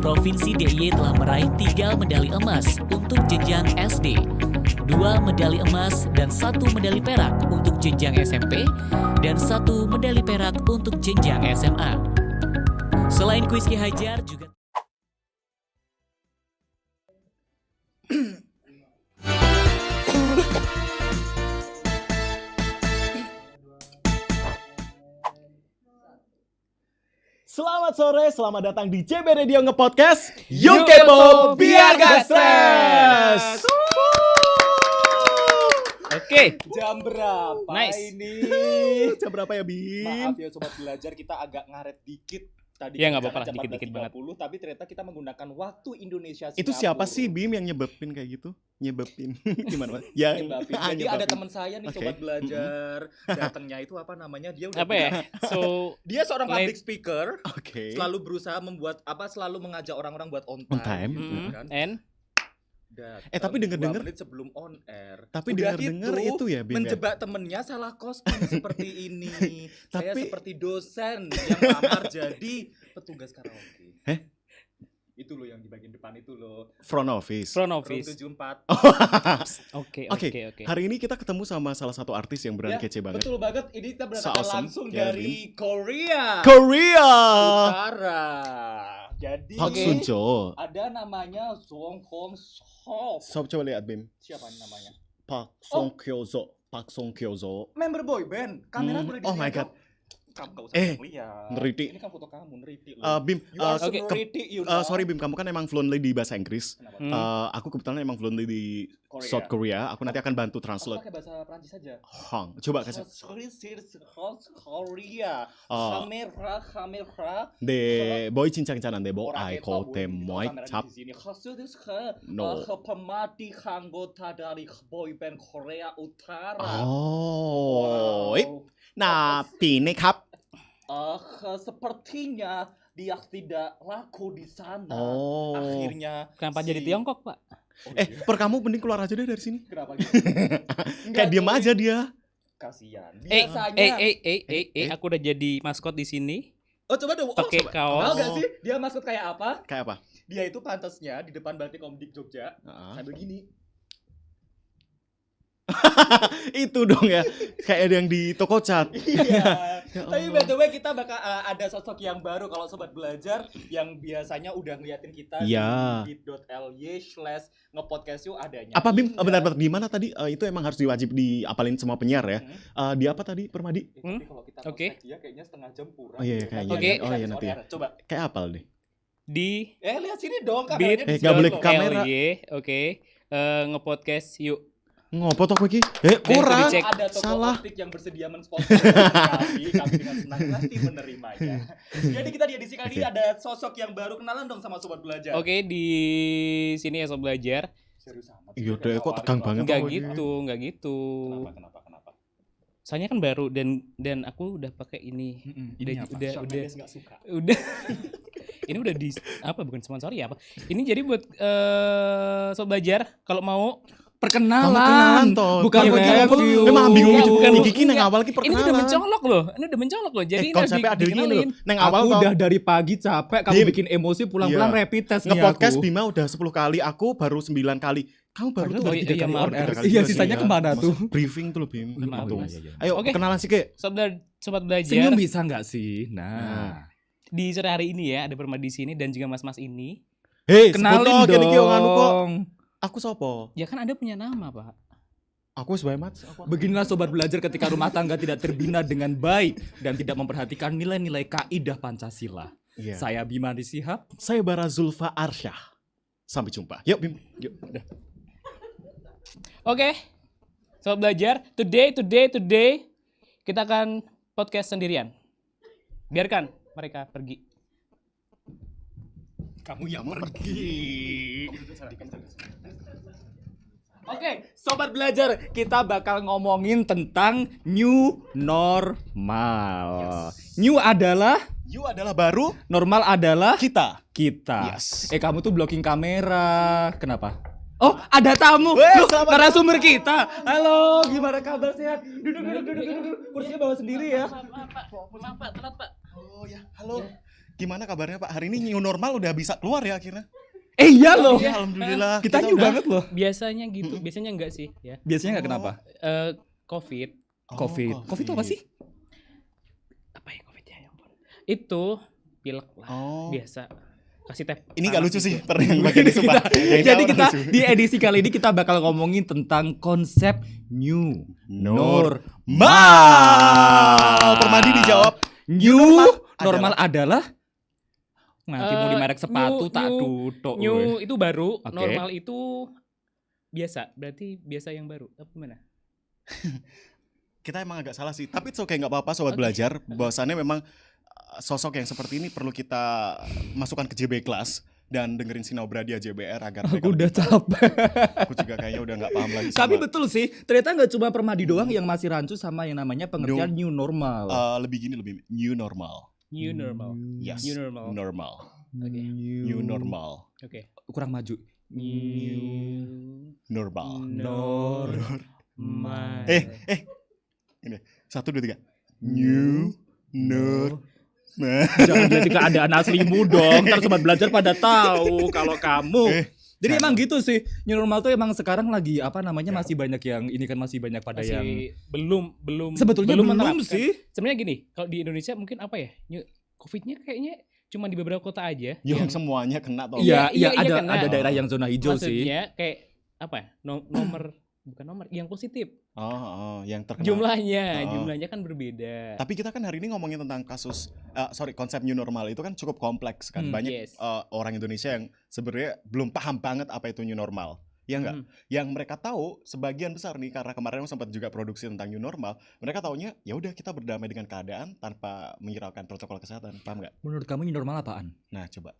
Provinsi DIY telah meraih 3 medali emas untuk jenjang SD, 2 medali emas dan 1 medali perak untuk jenjang SMP, dan 1 medali perak untuk jenjang SMA. Selain kuis Ki Hajar juga Selamat sore, selamat datang di CB Radio Nge-Podcast. Yuk kepo, biar gak stres. Oke. Jam berapa Nice. ini? Jam berapa ya, Bim? Maaf ya sobat belajar, kita agak ngaret dikit. Tadi Ya, nggak rencana apa-apa lah, jam dikit-dikit 14.30, tapi ternyata kita menggunakan waktu Indonesia Itu Singapura. siapa sih, Bim, yang nyebepin kayak gitu? Nyebepin. Gimana, Mas? Ya, Nyebabin. Jadi ada teman saya nih Oke. sobat belajar. Datangnya itu apa namanya? Dia udah Apa ya? So Dia seorang Late- public speaker, Oke. selalu berusaha selalu mengajak orang-orang buat on On time. time. gitu kan. and Tapi denger-denger- 2 menit sebelum on air. Tapi Udah dengar-dengar gitu, itu ya, Bim. Ya? menjebak temennya salah kostum seperti ini. Saya Tapi- seperti dosen yang lamar jadi petugas karaoke. Heh? Itu loh yang di bagian depan itu loh. Front office. front Room office. 74. Oke. Oke. Hari ini kita ketemu sama salah satu artis yang beneran Ya, kece banget. Betul banget. Ini kita berangkat So-awesome. langsung Ya, dari Korea Korea. Utara. Jadi Park Sun-jo. ada namanya Song Hong Seo. Sob, coba lihat, Bim. Siapa nih namanya? Park Song Kyozo. Park Song Kyozo. Member boy band. Kamera boleh Oh my dilihat God. dong. Kamu gak usah Eh, lihat. neriti. Ini kan foto kamu, neriti loh. Bim, You are so ke- neriti, you know. sorry Bim, kamu kan emang fluently di bahasa Inggris. Kenapa? Aku kebetulan emang fluently di Korea. South Korea. Aku nanti akan bantu Aku translate. pakai bahasa Prancis saja. Hong, coba kasih. South Korea. 어, Kamera. 네, 뭐이 진짜 괜찮은데 뭐 Orang 아이고 kepo, 때 ini 뭐이 kamera 잡. di sini. Khususnya No. pemati anggota dari boyband Korea Utara. Oh, Wow. nah, ini kap. Sepertinya dia tidak laku di sana. Oh. Akhirnya Kenapa jadi Tiongkok, Pak? Per kamu mending keluar aja deh dari sini. Kenapa gitu? Kayak diem aja dia. Kasihan. Eh, Biasanya. aku udah jadi maskot di sini. Oh coba dong. Pakai coba. kaos. Tahu gak sih dia maksud kayak apa? Kayak apa? Dia itu pantasnya di depan Balti Komdik Jogja Ah. sambil gini. Itu dong ya. Kayak ada yang di toko cat. Iya. Ya Tapi Allah. by the way kita bakal ada sosok yang baru kalau sobat belajar yang biasanya udah ngeliatin kita Iya. di bit.ly/ngepodcast yuk adanya. Apa Bim? Indah. Bentar-bentar di mana tadi? Itu emang harus diwajib diapalin semua penyiar ya. Di apa tadi Permadi? Tapi kalau kita Oke. kontak dia kayaknya setengah jam kurang. Oh iya, gitu. kayaknya. Nanti Oke. kita Oh iya, on nanti air. Coba. Kayak apal deh. Di Lihat sini dong Bit. kameranya. di Nggak boleh sebelah ke lo. kamera. LY, oke. Ngepodcast yuk. Ngopo toko iki? Kurang. dicek. Ada toko Salah. optik yang bersedia mensponsori kami dengan senang hati menerimanya. Jadi kita di edisi kali ini ada sosok yang baru, kenalan dong sama sobat belajar. Oke, di sini ya sob belajar. Serius amat. sih, Iya deh, kayak kok awalin tegang banget. banget. Enggak toko ini. gitu. Kenapa? Soalnya kan baru dan aku udah pakai ini. Udah. Nggak suka. Udah. Ini udah di apa bukan sponsori ya apa? Ini jadi buat sob belajar kalau mau Perkenalan toh. bukan Bukan review. Memang bingung Enggak, juga. bukan. Iki nang Enggak. awal ki ini perkenalan. udah mencolok loh. Jadi ini harus konsepnya ada gini loh. dikenalin. Nang awal Aku kau udah dari pagi capek, kamu Bim. bikin emosi pulang-pulang Iya. rapid test nih nge-podcast aku. Bima udah 10 kali, aku baru 9 kali. Kamu baru tuh Oh, baru iya, 3 iya, kali maaf. on air. Iya, Juga sih, sisanya ya. kemana Maksud tuh? Briefing tuh loh Bim. Maaf, Untung. Mas. Ayo Oke. kenalan sih ke. Sobat belajar Senyum bisa nggak sih? Nah, di sore hari ini ya ada Permadi di sini dan juga mas-mas ini. Hei, kenalin sebut toh, gini, anu kok. dong. Aku sopo? Ya kan Anda punya nama, Pak. Aku sebagai mat. Beginilah sobat belajar ketika rumah tangga tidak terbina dengan baik dan tidak memperhatikan nilai-nilai kaidah Pancasila. Iya. Saya Bima Disihab. Saya Bara Zulfa Arsyah. Sampai jumpa. Yuk Bim. Yuk. Oke. Sobat belajar, today kita akan podcast sendirian. Biarkan mereka pergi. Kamu yang pergi. Oke, sobat belajar, kita bakal ngomongin tentang New normal. New adalah You adalah baru normal adalah kita. kita. Yes. Kamu tuh blocking kamera. Kenapa? Oh, ada tamu. Weh, Loh, selamat narasumber kita. Halo, gimana kabar sehat? Duduk. Kursinya bawa sendiri ya. Maaf, Pak. Telat, Pak. Oh ya, halo. Gimana kabarnya Pak? Hari ini new normal udah bisa keluar ya akhirnya? Iya loh. Ya, alhamdulillah. Kita new udah- banget loh. Biasanya gitu, biasanya enggak sih ya. Biasanya nggak kenapa? Covid. Oh, Covid. Covid itu apa sih? Apa ya Covid ya? Ya ampun. Itu pilek lah, Oh. biasa. Kasih teh. Ini gak panas lucu gitu. sih, pernah yang bagian itu Pak. Jadi kita di edisi kali ini kita bakal ngomongin tentang konsep new normal. Permadi dijawab. New normal normal adalah nanti mau di merek sepatu new- tak new- tutup. New itu baru, Oke. normal itu biasa. Berarti biasa yang baru. Apa gimana? Kita emang agak salah sih, tapi it's okay, nggak apa-apa sobat belajar. Bahwasannya memang sosok yang seperti ini perlu kita masukkan ke JB kelas dan dengerin Sinau Bradia JBR agar mereka Aku udah lebih tahu. capek. Aku juga kayaknya udah nggak paham lagi. Tapi sama, betul sih, ternyata nggak cuma Permadi doang yang masih rancu sama yang namanya pengertian new normal. lebih new normal. New normal. Yes. New normal. Normal. Oke. New normal. Oke. Kurang maju. New Normal. normal. Ini 1, 2, 3. New normal. Jangan jadi keadaan aslimu dong. Ntar sobat belajar pada tahu kalau kamu. Jadi emang gitu sih. New normal tuh emang sekarang lagi apa namanya masih banyak yang ini kan masih banyak pada yang Masih belum sebetulnya belum menerapkan. sih. Sebenarnya gini, kalau di Indonesia mungkin apa ya? Covid-nya kayaknya cuma di beberapa kota aja. Yang semuanya kena tau. Iya, iya, ada kena. ada daerah yang zona hijau sih. Maksudnya kayak apa ya? Nomor bukan nomor, yang positif. Yang terkena. Jumlahnya kan berbeda. Tapi kita kan hari ini ngomongin tentang konsep new normal itu kan cukup kompleks kan. Banyak Yes. orang Indonesia yang sebenarnya belum paham banget apa itu new normal. Ya enggak? Yang mereka tahu sebagian besar nih, karena kemarin sempat juga produksi tentang new normal, mereka taunya ya udah kita berdamai dengan keadaan tanpa menghiraukan protokol kesehatan. Paham nggak? Menurut kamu new normal apaan? Nah, coba.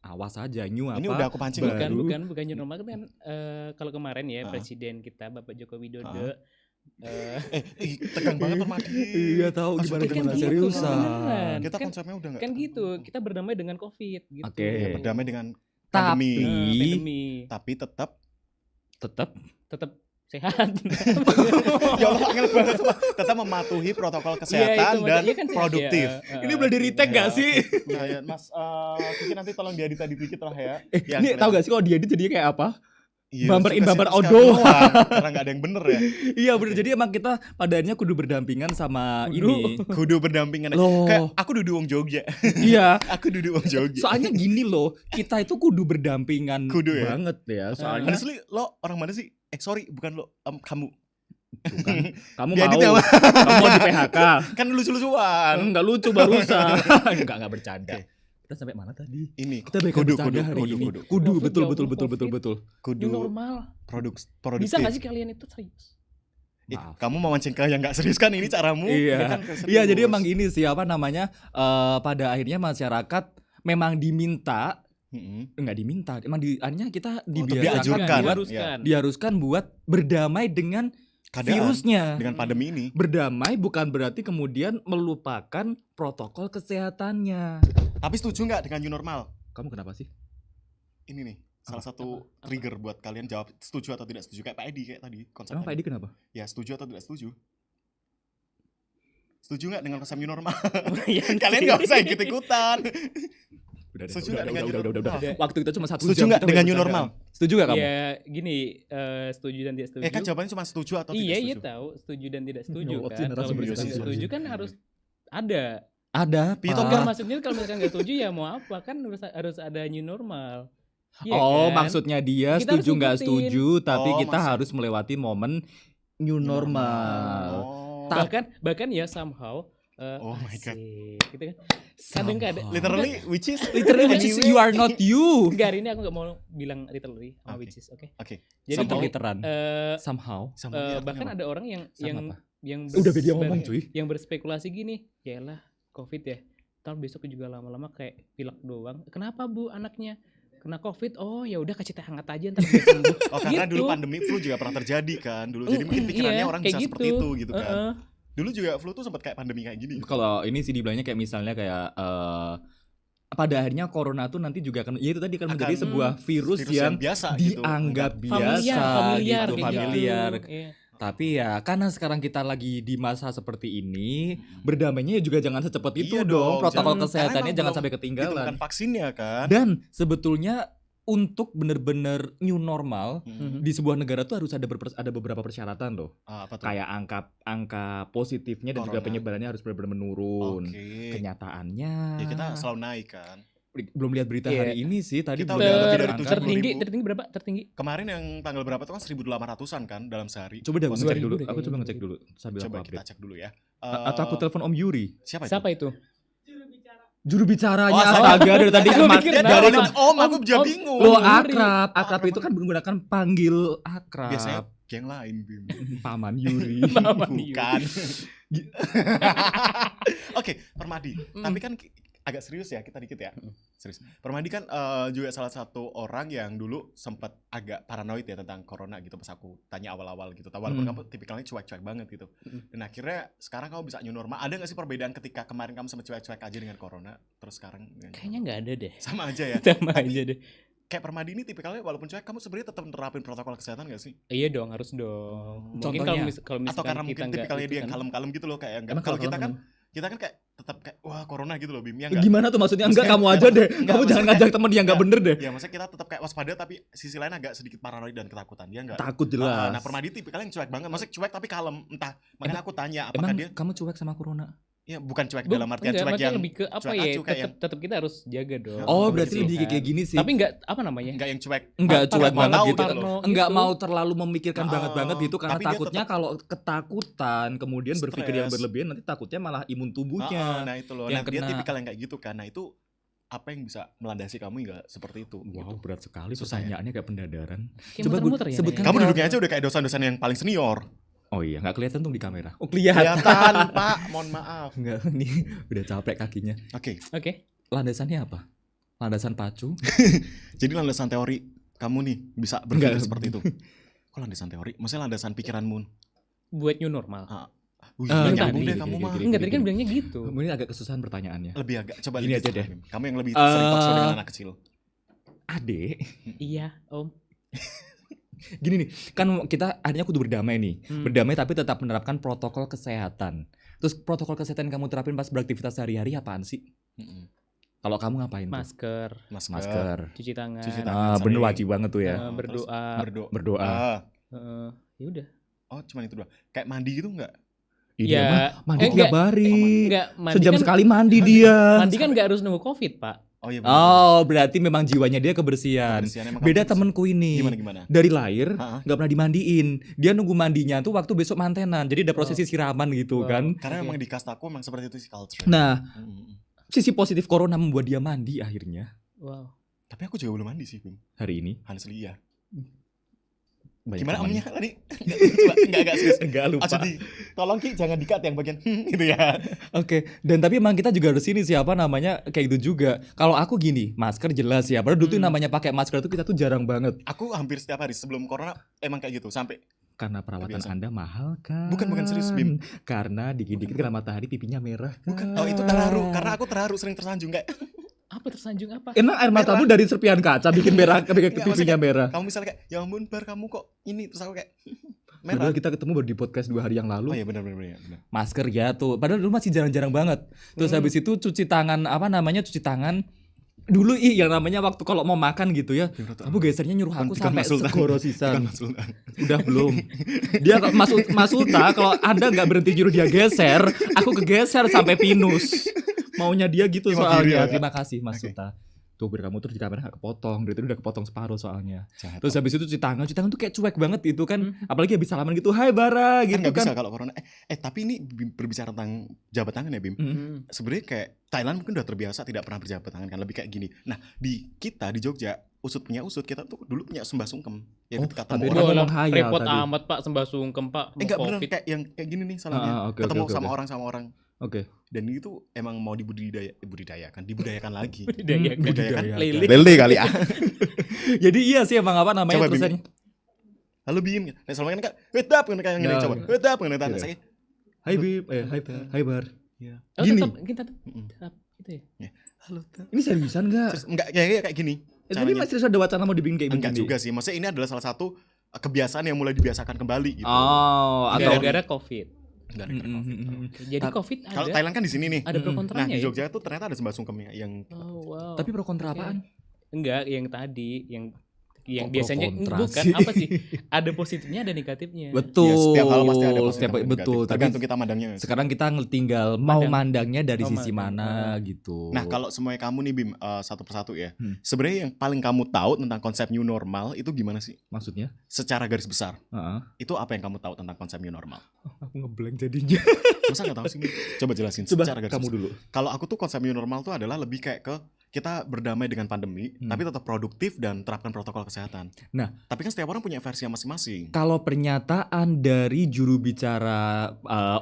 Awas aja new apa? Ini udah aku pancing loh. Bukan new normal kan kalau kemarin ya presiden kita Bapak Joko Widodo Tegang banget Permadi. Iya tahu Maksudnya gimana kan gitu, seriusan. beneran. Kita Kan- konsepnya udah enggak. kan gitu, kita berdamai dengan Covid gitu. Oke. Ya, berdamai dengan Tapi Pandemi tapi tetap tetap tetap sehat. ya Allah angel banget sumpah. Tetap mematuhi protokol kesehatan dan iya kan sehat produktif. ya. ini boleh di retake gak sih? Nah, ya, Mas, Kiki nanti tolong diedit dikit lah ya. Ini tahu gak sih kalau diedit jadinya kayak apa? Iya, bumper in, suka bumper sih, out suka doang. doang, karena nggak ada yang bener ya. Iya bener, jadi emang kita pada akhirnya kudu berdampingan sama ini. Kudu berdampingan. Loh. Kayak aku duduk wong Jogja. Iya. Aku duduk wong Jogja. Soalnya gini loh, kita itu kudu berdampingan Kudu ya? banget ya. Soalnya Honestly, lo orang mana sih? Sorry, bukan lo, kamu. bukan, kamu Diedit mau, ya, Mas? kamu mau di PHK. Kan lucu-lucuan. Enggak lucu barusan. Enggak bercanda. Oke. Kita sampai mana tadi? Ini Kita balik bercanda hari ini. Kudu, Covid, betul ya betul Allah, betul Covid. betul betul. Kudu New normal. produktif. Bisa gak sih kalian itu serius? Maaf. Kamu mau mancing ke yang nggak serius kan ini caramu? Iya. Ya kan, serius. Iya, jadi emang ini sih apa namanya? Pada akhirnya masyarakat memang diminta, enggak diminta, emang akhirnya kita dibiasakan dianjurkan. buat, diharuskan buat berdamai dengan Keadaan, virusnya. dengan pandemi ini. Berdamai bukan berarti kemudian melupakan protokol kesehatannya. Tapi setuju nggak dengan new normal? Kamu kenapa sih? Ini nih salah satu trigger buat kalian jawab setuju atau tidak setuju kayak Pak Edi kayak tadi konsep Emang Pak tadi. Edi kenapa? Ya setuju atau tidak setuju? Setuju nggak dengan konsep new normal? Iya Kalian nggak usah ikut-ikutan. Udah, Setuju nggak dengan new udah. normal? Waktu kita cuma 1 jam. Setuju nggak kita dengan new bercanda. normal? Setuju nggak kamu? Ya gini, setuju dan tidak setuju. Kan jawabannya cuma setuju atau Iya, tidak iya setuju? tahu, setuju dan tidak setuju Ya Allah, kan. sih, Kalau narasumber misalkan serius. nggak setuju kan harus ada. Ada. Pito Kan Pak. maksudnya kalau misalkan nggak setuju ya mau apa kan harus ada new normal. Iya Oh, kan? maksudnya dia Kita harus setuju nggak ngikutin. setuju, tapi Oh, kita maksud- harus melewati momen new normal. Oh. bahkan ya somehow Oh my God. asik, gitu kan. Kadang-kadang Literally which is Literally, which is you are not you. enggak, hari ini aku nggak mau bilang literally sama Oke. which is, oke. Oke. Jadi Somehow gini, literan. eh, Somehow. bahkan ada orang yang Sama apa? yang Udah beda ngomong cuy. yang berspekulasi gini, yaelah Covid ya. Ntar besok juga lama-lama kayak pilek doang. Kenapa Bu anaknya? Kena Covid. Oh, ya udah kasih teh hangat aja ntar dia sembuh. Oh karena Gitu. dulu pandemi flu juga pernah terjadi kan dulu. Jadi mungkin pikirannya Iya, orang kayak bisa seperti itu gitu kan. Heeh. Dulu juga flu tuh sempat kayak pandemi kayak gini. Kalau ini sih dibilangnya kayak misalnya kayak pada akhirnya corona tuh nanti juga akan ya itu tadi kan menjadi Akan sebuah virus yang biasa gitu. dianggap biasa familiar gitu, kayak familiar. gitu. Iya. Tapi ya karena sekarang kita lagi di masa seperti ini, berdamainya juga jangan secepat itu Iya dong. dong, Protokol jangan- kesehatannya karena jangan emang sampai belum ketinggalan. ditemukan vaksinnya kan. Dan sebetulnya untuk bener-bener new normal Hmm. di sebuah negara tuh harus ada beberapa persyaratan loh. Apa tuh? Kayak angka positifnya dan juga Corona. penyebarannya harus benar-benar menurun. Oke. Kenyataannya Ya kita selalu naik kan. belum lihat berita Iya. hari ini sih. Tadi Kita belum udah lihat lebih dari angka. 70.000. tertinggi berapa? Tertinggi. Kemarin yang tanggal berapa tuh kan 1.800-an kan dalam sehari. Coba deh, Positif. ngecek dulu. 2000 deh Aku coba kayaknya. ngecek dulu sambil Coba aku kita update. cek dulu ya. Atau aku telepon Om Yuri. Siapa itu? Siapa itu? Juru bicaranya Oh, astaga dari tadi Gua kema- pikir Dia dari nama. dari Om, aku Om, jadi Om. bingung. lo Om Yuri. akrab Oh, itu kan menggunakan panggil akrab. Biasanya geng lain, Bim. Paman Yuri. Paman Yuri. Bukan. Oke, Permadi. Tapi kan agak serius ya kita dikit ya. Serius. Permadi kan juga salah satu orang yang dulu sempat agak paranoid ya tentang corona gitu pas aku tanya awal-awal gitu. Walaupun kamu tipikalnya cuek-cuek banget gitu. Dan akhirnya sekarang kamu bisa new normal. Ada nggak sih perbedaan ketika kemarin kamu sempat cuek-cuek aja dengan corona, terus sekarang dengan Kayaknya nggak ada deh. sama aja ya. Sama Tapi aja deh. kayak Permadi ini tipikalnya walaupun cuek kamu sebenarnya tetap nerapin protokol kesehatan gak sih? Iya dong, harus dong. Mungkin Contohnya? kalau misalkan Atau karena kita mungkin nggak tipikalnya itu dia yang kan. kalem-kalem gitu loh kayak enggak. Emang Kalau kalau kita kan kayak tetap kayak wah corona gitu loh Bim, ya kamu enggak? gimana tuh maksudnya? Enggak, kamu aja deh. Kamu jangan maksudnya- ngajak temen yang enggak bener deh. Ya maksudnya kita tetap kayak waspada tapi sisi lain agak sedikit paranoid dan ketakutan, dia enggak? Takut jelas. Nah, Permadi tipikalnya yang cuek banget, maksudnya cuek tapi kalem, entah. Makanya aku tanya apakah Emang dia kamu cuek sama corona? ya bukan cuek Bu, dalam artian enggak, cuek maksudnya yang lebih ke apa cuek ya? acu kayak Tetap kita harus jaga dong. Oh, betul berarti sih, lebih kan. kayak gini sih. Tapi enggak apa namanya? enggak yang cuek. Enggak Parno cuek banget tahu gitu. gitu loh. Enggak gitu. mau terlalu memikirkan banget gitu karena Tapi dia takutnya kalau ketakutan kemudian berpikir yang Stres. berlebihan nanti takutnya malah imun tubuhnya. Nah, itu loh. yang Nah, dia kena- tipikal yang kayak gitu kan. Nah, itu apa yang bisa melandasi kamu enggak seperti itu? Wow, gitu. berat sekali Susah ya? pertanyaannya kayak pendaran. Kayak Coba muter-muter ya. sebutkan. Nek? Kamu duduknya aja udah kayak dosen-dosen yang paling senior. Oh iya, nggak kelihatan tuh di kamera. Oh Kelihatan, Pak. Mohon maaf. Enggak, nih udah capek kakinya. Oke. Oke. Landasannya apa? Landasan pacu? Jadi landasan teori kamu nih bisa berpikir Enggak. seperti itu. Kok landasan teori? Maksudnya landasan pikiranmu? Buat new normal. Wih, Ah, nyambung gini, deh gini, kamu gini, mah. gini. Enggak, tadi kan bilangnya gitu. Ini agak kesusahan pertanyaannya. Lebih agak coba Gini lebih aja deh. Bim. Kamu yang lebih sering talk show dengan anak kecil. Adek, Iya, Om. gini nih, kan kita akhirnya kudu berdamai nih. Berdamai tapi tetap menerapkan protokol kesehatan. Terus protokol kesehatan yang kamu terapin pas beraktivitas sehari-hari apaan sih? Mm-mm. Kalau kamu ngapain tuh? Masker, Masker. cuci tangan, Cuci tangan. Bener sering. wajib banget tuh ya. berdoa. Berdoa. Ya udah. Oh, cuman itu doang. Kayak mandi gitu enggak? Iya, mah, mandi eh, tiap enggak. hari. Enggak, mandi Sejam kan, sekali mandi dia. Mandi kan enggak harus nunggu Covid, Pak. Oh iya bener. Oh, berarti memang jiwanya dia kebersihan. Kebersihan emang Beda kamu temenku ini. Gimana? Dari lahir Ha-ha. nggak pernah dimandiin. Dia nunggu mandinya tuh waktu besok mantenan. Jadi ada prosesi siraman gitu Wow. kan. Karena Oke. memang di kastaku memang seperti itu sih culture. Nah, Mm-mm. sisi positif corona membuat dia mandi akhirnya Wow. Tapi aku juga belum mandi sih, Bim. hari ini. Honestly ya. Banyak Gimana teman. omnya tadi? Coba enggak serius. Enggak lupa. Di tolong Ki jangan dikat yang bagian gitu ya. Oke, dan tapi emang kita juga harus ini siapa namanya kayak gitu juga. Kalau aku gini, masker jelas ya. Padahal dulu tuh namanya pakai masker itu kita tuh jarang banget. Aku hampir setiap hari sebelum corona emang kayak gitu sampai Karena perawatan Kebiasaan. Anda mahal kan? Bukan serius, Bim. Karena dikit-dikit kena matahari pipinya merah. bukan. Oh, itu terharu karena aku terharu sering tersanjung kayak Apa tersanjung apa? Enak air matamu dari serpihan kaca bikin merah, bikin Enggak, pipinya maksudnya merah. kamu misalnya kayak ya ampun Bar kamu kok ini terus aku kayak Padahal merah. kita ketemu baru di podcast 2 hari yang lalu. Oh iya benar. Masker ya tuh. Padahal dulu masih jarang-jarang banget. Terus habis itu cuci tangan cuci tangan. Dulu yang namanya waktu kalau mau makan gitu ya. Kamu gesernya nyuruh aku Bukan sampai Mas Sultan. segoro sisan. Bukan Mas Sultan. Udah belum. Dia Mas Sulta kalau Anda nggak berhenti nyuruh dia geser, aku kegeser sampai pinus. Maunya dia gitu Terima diri soalnya. ya, Kak. Terima kasih Mas Oke. Sulta. Tuh biar kamu terus di kamera gak kepotong. Dari tadi udah kepotong separuh soalnya. Jahat. Terus habis itu cuci tangan tuh kayak cuek banget gitu kan. Apalagi habis salaman gitu, hai Bara Kan gitu nggak kan. bisa kalau corona. Tapi ini berbicara tentang jabat tangan ya Bim. Sebenarnya kayak Thailand mungkin udah terbiasa tidak pernah berjabat tangan kan lebih kayak gini. Nah di kita di Jogja usut punya usut kita tuh dulu punya sembah sungkem. Ya Oh, ketika tapi ketemu Orang orang. ngomong hayal repot tadi. amat Pak sembah sungkem Pak. Mau Enggak bener Covid. kayak yang kayak gini nih salahnya. Oke, Ketemu oke, sama oke. orang. Oke. Dan itu emang mau dibudidayakan lagi. Dibudidayakan. Budidayakan. Lele. Lele kali ah. Jadi iya sih emang apa namanya Coba, Bim. terusannya. Lalu Bim, nah selama kan wedap kan kayak ngene Nah, coba. iya. Wedap kan tanya Iya. saya. Hai Bim, hai Bar. Oh, Gini. kita Mm-mm. tetap gitu ya. Halo. Ini seriusan enggak? Terus enggak kayak gini. Tapi caranya. masih ada wacana mau dibikin kayak Enggak begini. juga sih. Maksudnya ini adalah salah satu kebiasaan yang mulai dibiasakan kembali gitu. Oh, atau Gara-gara COVID. Gara-gara COVID. Oke, jadi COVID Kalau ada Thailand kan di sini nih. ada pro Nah, kontranya di ya? Jogja tuh ternyata ada sembah sungkemnya yang Oh, wow. tapi pro kontra Oke. apaan? Enggak, yang tadi yang Kok pro biasanya kontra bukan sih? apa sih? Ada positifnya, ada negatifnya. Betul. ya, setiap hal pasti ada positif Setiap- dan negatif. betul. Tapi Tergantung kita mandangnya. sekarang kita tinggal mau Mandang. mandangnya dari Oh, sisi mandang. mana gitu. Nah, kalau semuanya kamu nih Bim, satu persatu ya. Sebenarnya yang paling kamu tahu tentang konsep new normal itu gimana sih? maksudnya? Secara garis besar. Heeh. Itu apa yang kamu tahu tentang konsep new normal? Aku ngeblank jadinya. Masa nggak tahu sih? Bim? Coba jelasin Coba secara garis kamu besar. dulu. Kalau aku tuh konsep new normal tuh adalah lebih kayak ke kita berdamai dengan pandemi, tapi tetap produktif dan terapkan protokol kesehatan. Nah, tapi kan setiap orang punya versi masing-masing. Kalau pernyataan dari juru bicara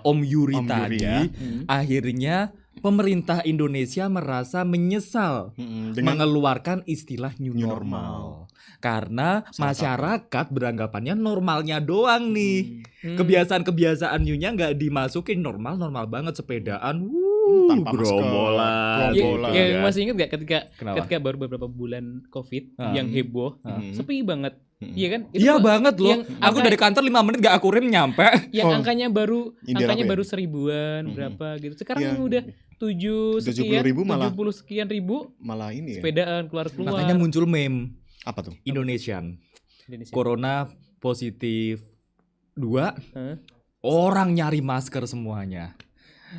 Om Yuri Om Yuri tadi, ya. akhirnya pemerintah Indonesia merasa menyesal Dengan mengeluarkan istilah new New normal. Karena Salah masyarakat beranggapannya normalnya doang nih. Hmm. Kebiasaan-kebiasaan new-nya nggak dimasukin, normal banget sepedaan. Tanpa masker, gerombolan. Ya, bola, ya, kan. masih ingat gak Kenapa? ketika baru beberapa bulan COVID Ah. yang heboh, sepi banget. Iya kan? Itu Iya kok banget loh. yang Aku angka- dari kantor 5 menit gak aku rem nyampe. yang Oh. angkanya baru India apa ya? baru 1000-an berapa gitu. Sekarang Iya. yang udah 70.000 malah. 70 sekian ribu malah ini ya. sepedaan keluar-keluar. Makanya muncul meme Apa tuh? Indonesian. Indonesia. Corona positif 2, Hah? orang nyari masker semuanya.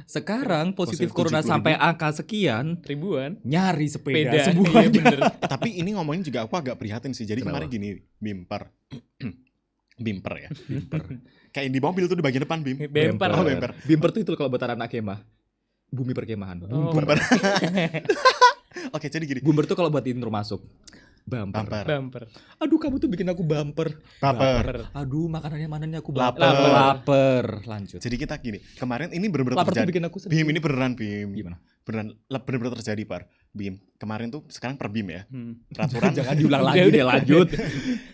Sekarang positif Positif corona 70.000. sampai angka sekian, Ribuan nyari sepeda sepeda. Iya semuanya. bener. Tapi ini ngomongin juga aku agak prihatin sih. Jadi Kenapa? kemarin gini, bimper. Bimper ya. Kayak yang di mobil tuh di bagian depan bim. Bemper. Oh, bemper. Bimper tuh itu kalau buat anak kemah. Bumi perkemahan. Oh. Bumper. Oke, jadi gini. Bumper tuh kalau buat intro masuk. Bumper. Bumper. Bumper. Aduh, kamu tuh bikin aku bumper. Baper. Aduh, makanannya aku Lapar. baper. Lapar. Lanjut. Jadi kita gini, kemarin ini benar-benar Lapar tuh terjadi. bikin aku sedih. Bim, ini beneran Bim. Gimana? Beneran terjadi, Par. Bim, kemarin tuh sekarang per Bim ya. Hmm. Peraturan Jangan diulang lagi deh, lanjut.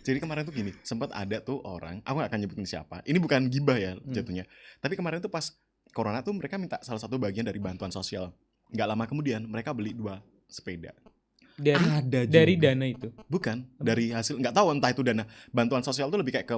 Jadi kemarin tuh gini, sempat ada tuh orang, aku gak akan nyebutin siapa. Ini bukan gibah ya jatuhnya. Tapi kemarin tuh pas corona tuh mereka minta salah satu bagian dari bantuan sosial. Nggak lama kemudian mereka beli 2 sepeda. Ada Dari juga. dana itu. Bukan, dari hasil nggak tahu entah itu dana. Bantuan sosial tuh lebih kayak ke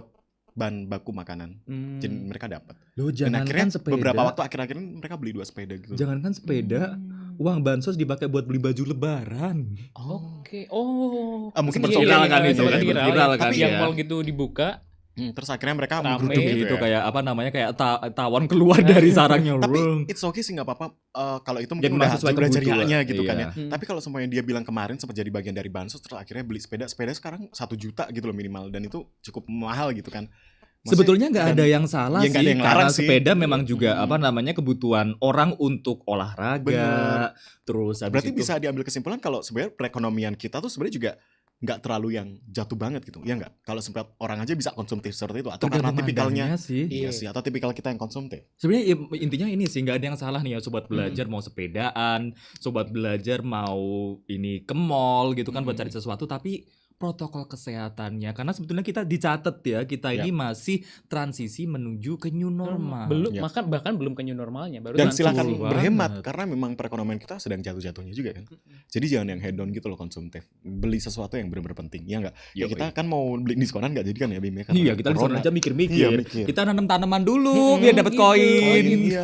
bahan baku makanan. Hmm. Jadi mereka dapat. Loh, Dan jangankan akhirnya sepeda. beberapa waktu akhir-akhir ini mereka beli 2 sepeda gitu. Jangankan sepeda, uang bansos dipakai buat beli baju lebaran. Oke. Oh. Mungkin Iya, viral iya, kan iya, itu sempat kan, viral kan, Yang ya. mall gitu dibuka. Terus akhirnya mereka Rame. menggeruduk Gitu gitu Itu ya. kayak apa namanya, kayak tawon keluar dari sarangnya. Tapi it's okay sih nggak apa-apa. Kalau itu Jadi mungkin udah sesuai udah kebutuhan. jariahnya gitu kan ya. Iya. Tapi kalau semuanya dia bilang kemarin sempat jadi bagian dari bansos terus akhirnya beli sepeda sekarang 1 juta gitu loh minimal dan itu cukup mahal gitu kan. Maksudnya, Sebetulnya nggak dan- ada yang salah ya sih, nggak ada yang karena larang sih. sepeda memang juga apa namanya kebutuhan orang untuk olahraga. Bener. Terus habis Berarti itu, bisa diambil kesimpulan kalau sebenarnya perekonomian kita tuh sebenarnya juga nggak terlalu yang jatuh banget gitu, ya nggak? Kalau sempat orang aja bisa konsumtif seperti itu, atau karena tergantung tipikalnya, mandangnya sih. iya sih, atau tipikal kita yang konsumtif. Sebenarnya intinya ini sih, nggak ada yang salah nih ya, sobat belajar mau sepedaan, sobat belajar mau ini ke mall gitu kan buat cari sesuatu, tapi protokol kesehatannya, karena sebetulnya kita dicatat ya, kita ini masih transisi menuju ke new normal. Belum Ya. bahkan belum ke new normalnya, baru Dan nanti. silakan banget. berhemat karena memang perekonomian kita sedang jatuh-jatuhnya juga kan. Jadi jangan yang hedon gitu loh konsumtif. Beli sesuatu yang benar-benar penting, ya nggak? Ya Yoi. kita kan mau beli diskonan nggak jadi kan ya Bim ya? Karena Iya, kita di sana corona. aja mikir-mikir. Iya, mikir. Kita nanam tanaman dulu biar dapat gitu. koin. Iya,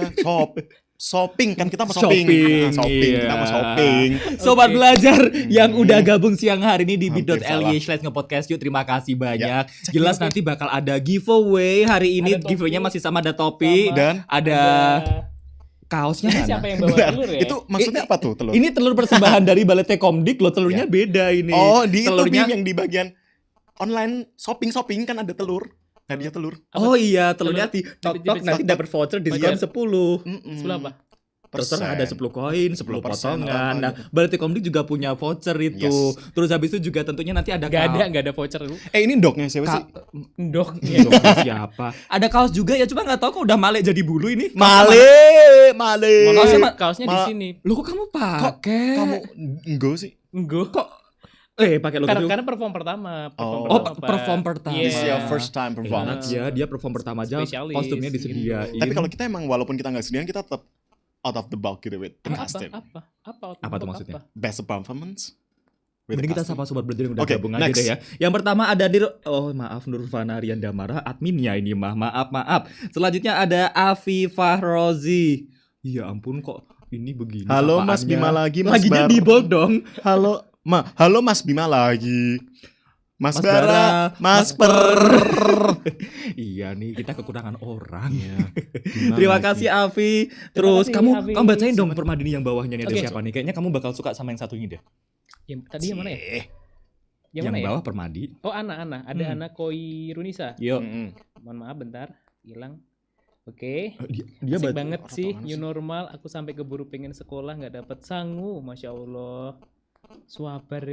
shopping kan kita mau shopping. Shopping, Kita mau iya. shopping. Sobat Oke. belajar yang udah gabung siang hari ini di Hampir bit.ly/ngepodcast yuk, terima kasih banyak. cek Jelas dulu, nanti bakal ada giveaway hari ini. Ada topi. Giveaway-nya masih sama, ada topi, Sama. Dan ada kaosnya Ini mana? siapa yang bawa bentar, telur ya? itu maksudnya apa tuh telur? Ini telur persembahan dari Balai Komdik loh, telurnya beda ini. Oh, di itu telurnya. Bim yang di bagian online shopping kan ada telur. Hadiah telur. Oh iya, telurnya Telur. di tok nanti Cepet. dapat voucher diskon Bayar. 10. Sebelah apa? Terserah ada 10 koin, 10 10%, potongan. oh, Nah, Balai Komdik juga punya voucher itu. Yes. Terus habis itu juga tentunya nanti ada Gak ada voucher dulu. ini dognya siapa sih? Ndok. Dokter siapa? Ada kaos juga ya, cuma nggak tahu kok udah malek jadi bulu ini. Male. Kaosnya di Ma- sini. Lu kok kamu pakai? Kamu enggak sih? Enggak. kok pakai logo Karena, itu? karena perform pertama. Oh, perform pertama. Iya. This is your first time Enak performance. ya, dia perform pertama aja, Spesialis, kostumnya gitu. disediain. Tapi kalau kita emang walaupun kita nggak sediaan kita tetap out of the bulk gitu with the Apa? costume. Apa Apa tuh maksudnya? Best performance Mending kita sapa sobat belajar yang udah Oke, gabung aja next. deh ya. Yang pertama ada Nurfana Riandamara, adminnya ini maaf. Selanjutnya ada Afifah Rozi. Ya ampun kok ini begini. Halo Mas sapaannya. Bima lagi, Mas Laginya Bar. di bold dong. Halo Mas Bima lagi. Mas Mas Bara, Bara, Mas Mas Per. Iya nih kita kekurangan orang. Iya. Bima Terima lagi. kasih Afi. Terus kasih, kamu Afi. kamu bacain dong Permadi yang bawahnya nih ada Oke. siapa nih? Kayaknya kamu bakal suka sama yang satu ini deh. Tadi yang mana ya? Yang Yang mana ya? bawah Permadi. Oh, Ana. Ada Hmm. Ana Koi Runisa. Yuk. Mm-mm. Mohon maaf bentar, hilang. Oke. Dia Asik baca. banget orang sih apaan new sih? normal. Aku sampai keburu pengen sekolah nggak dapat sangu, masya Allah. Swabar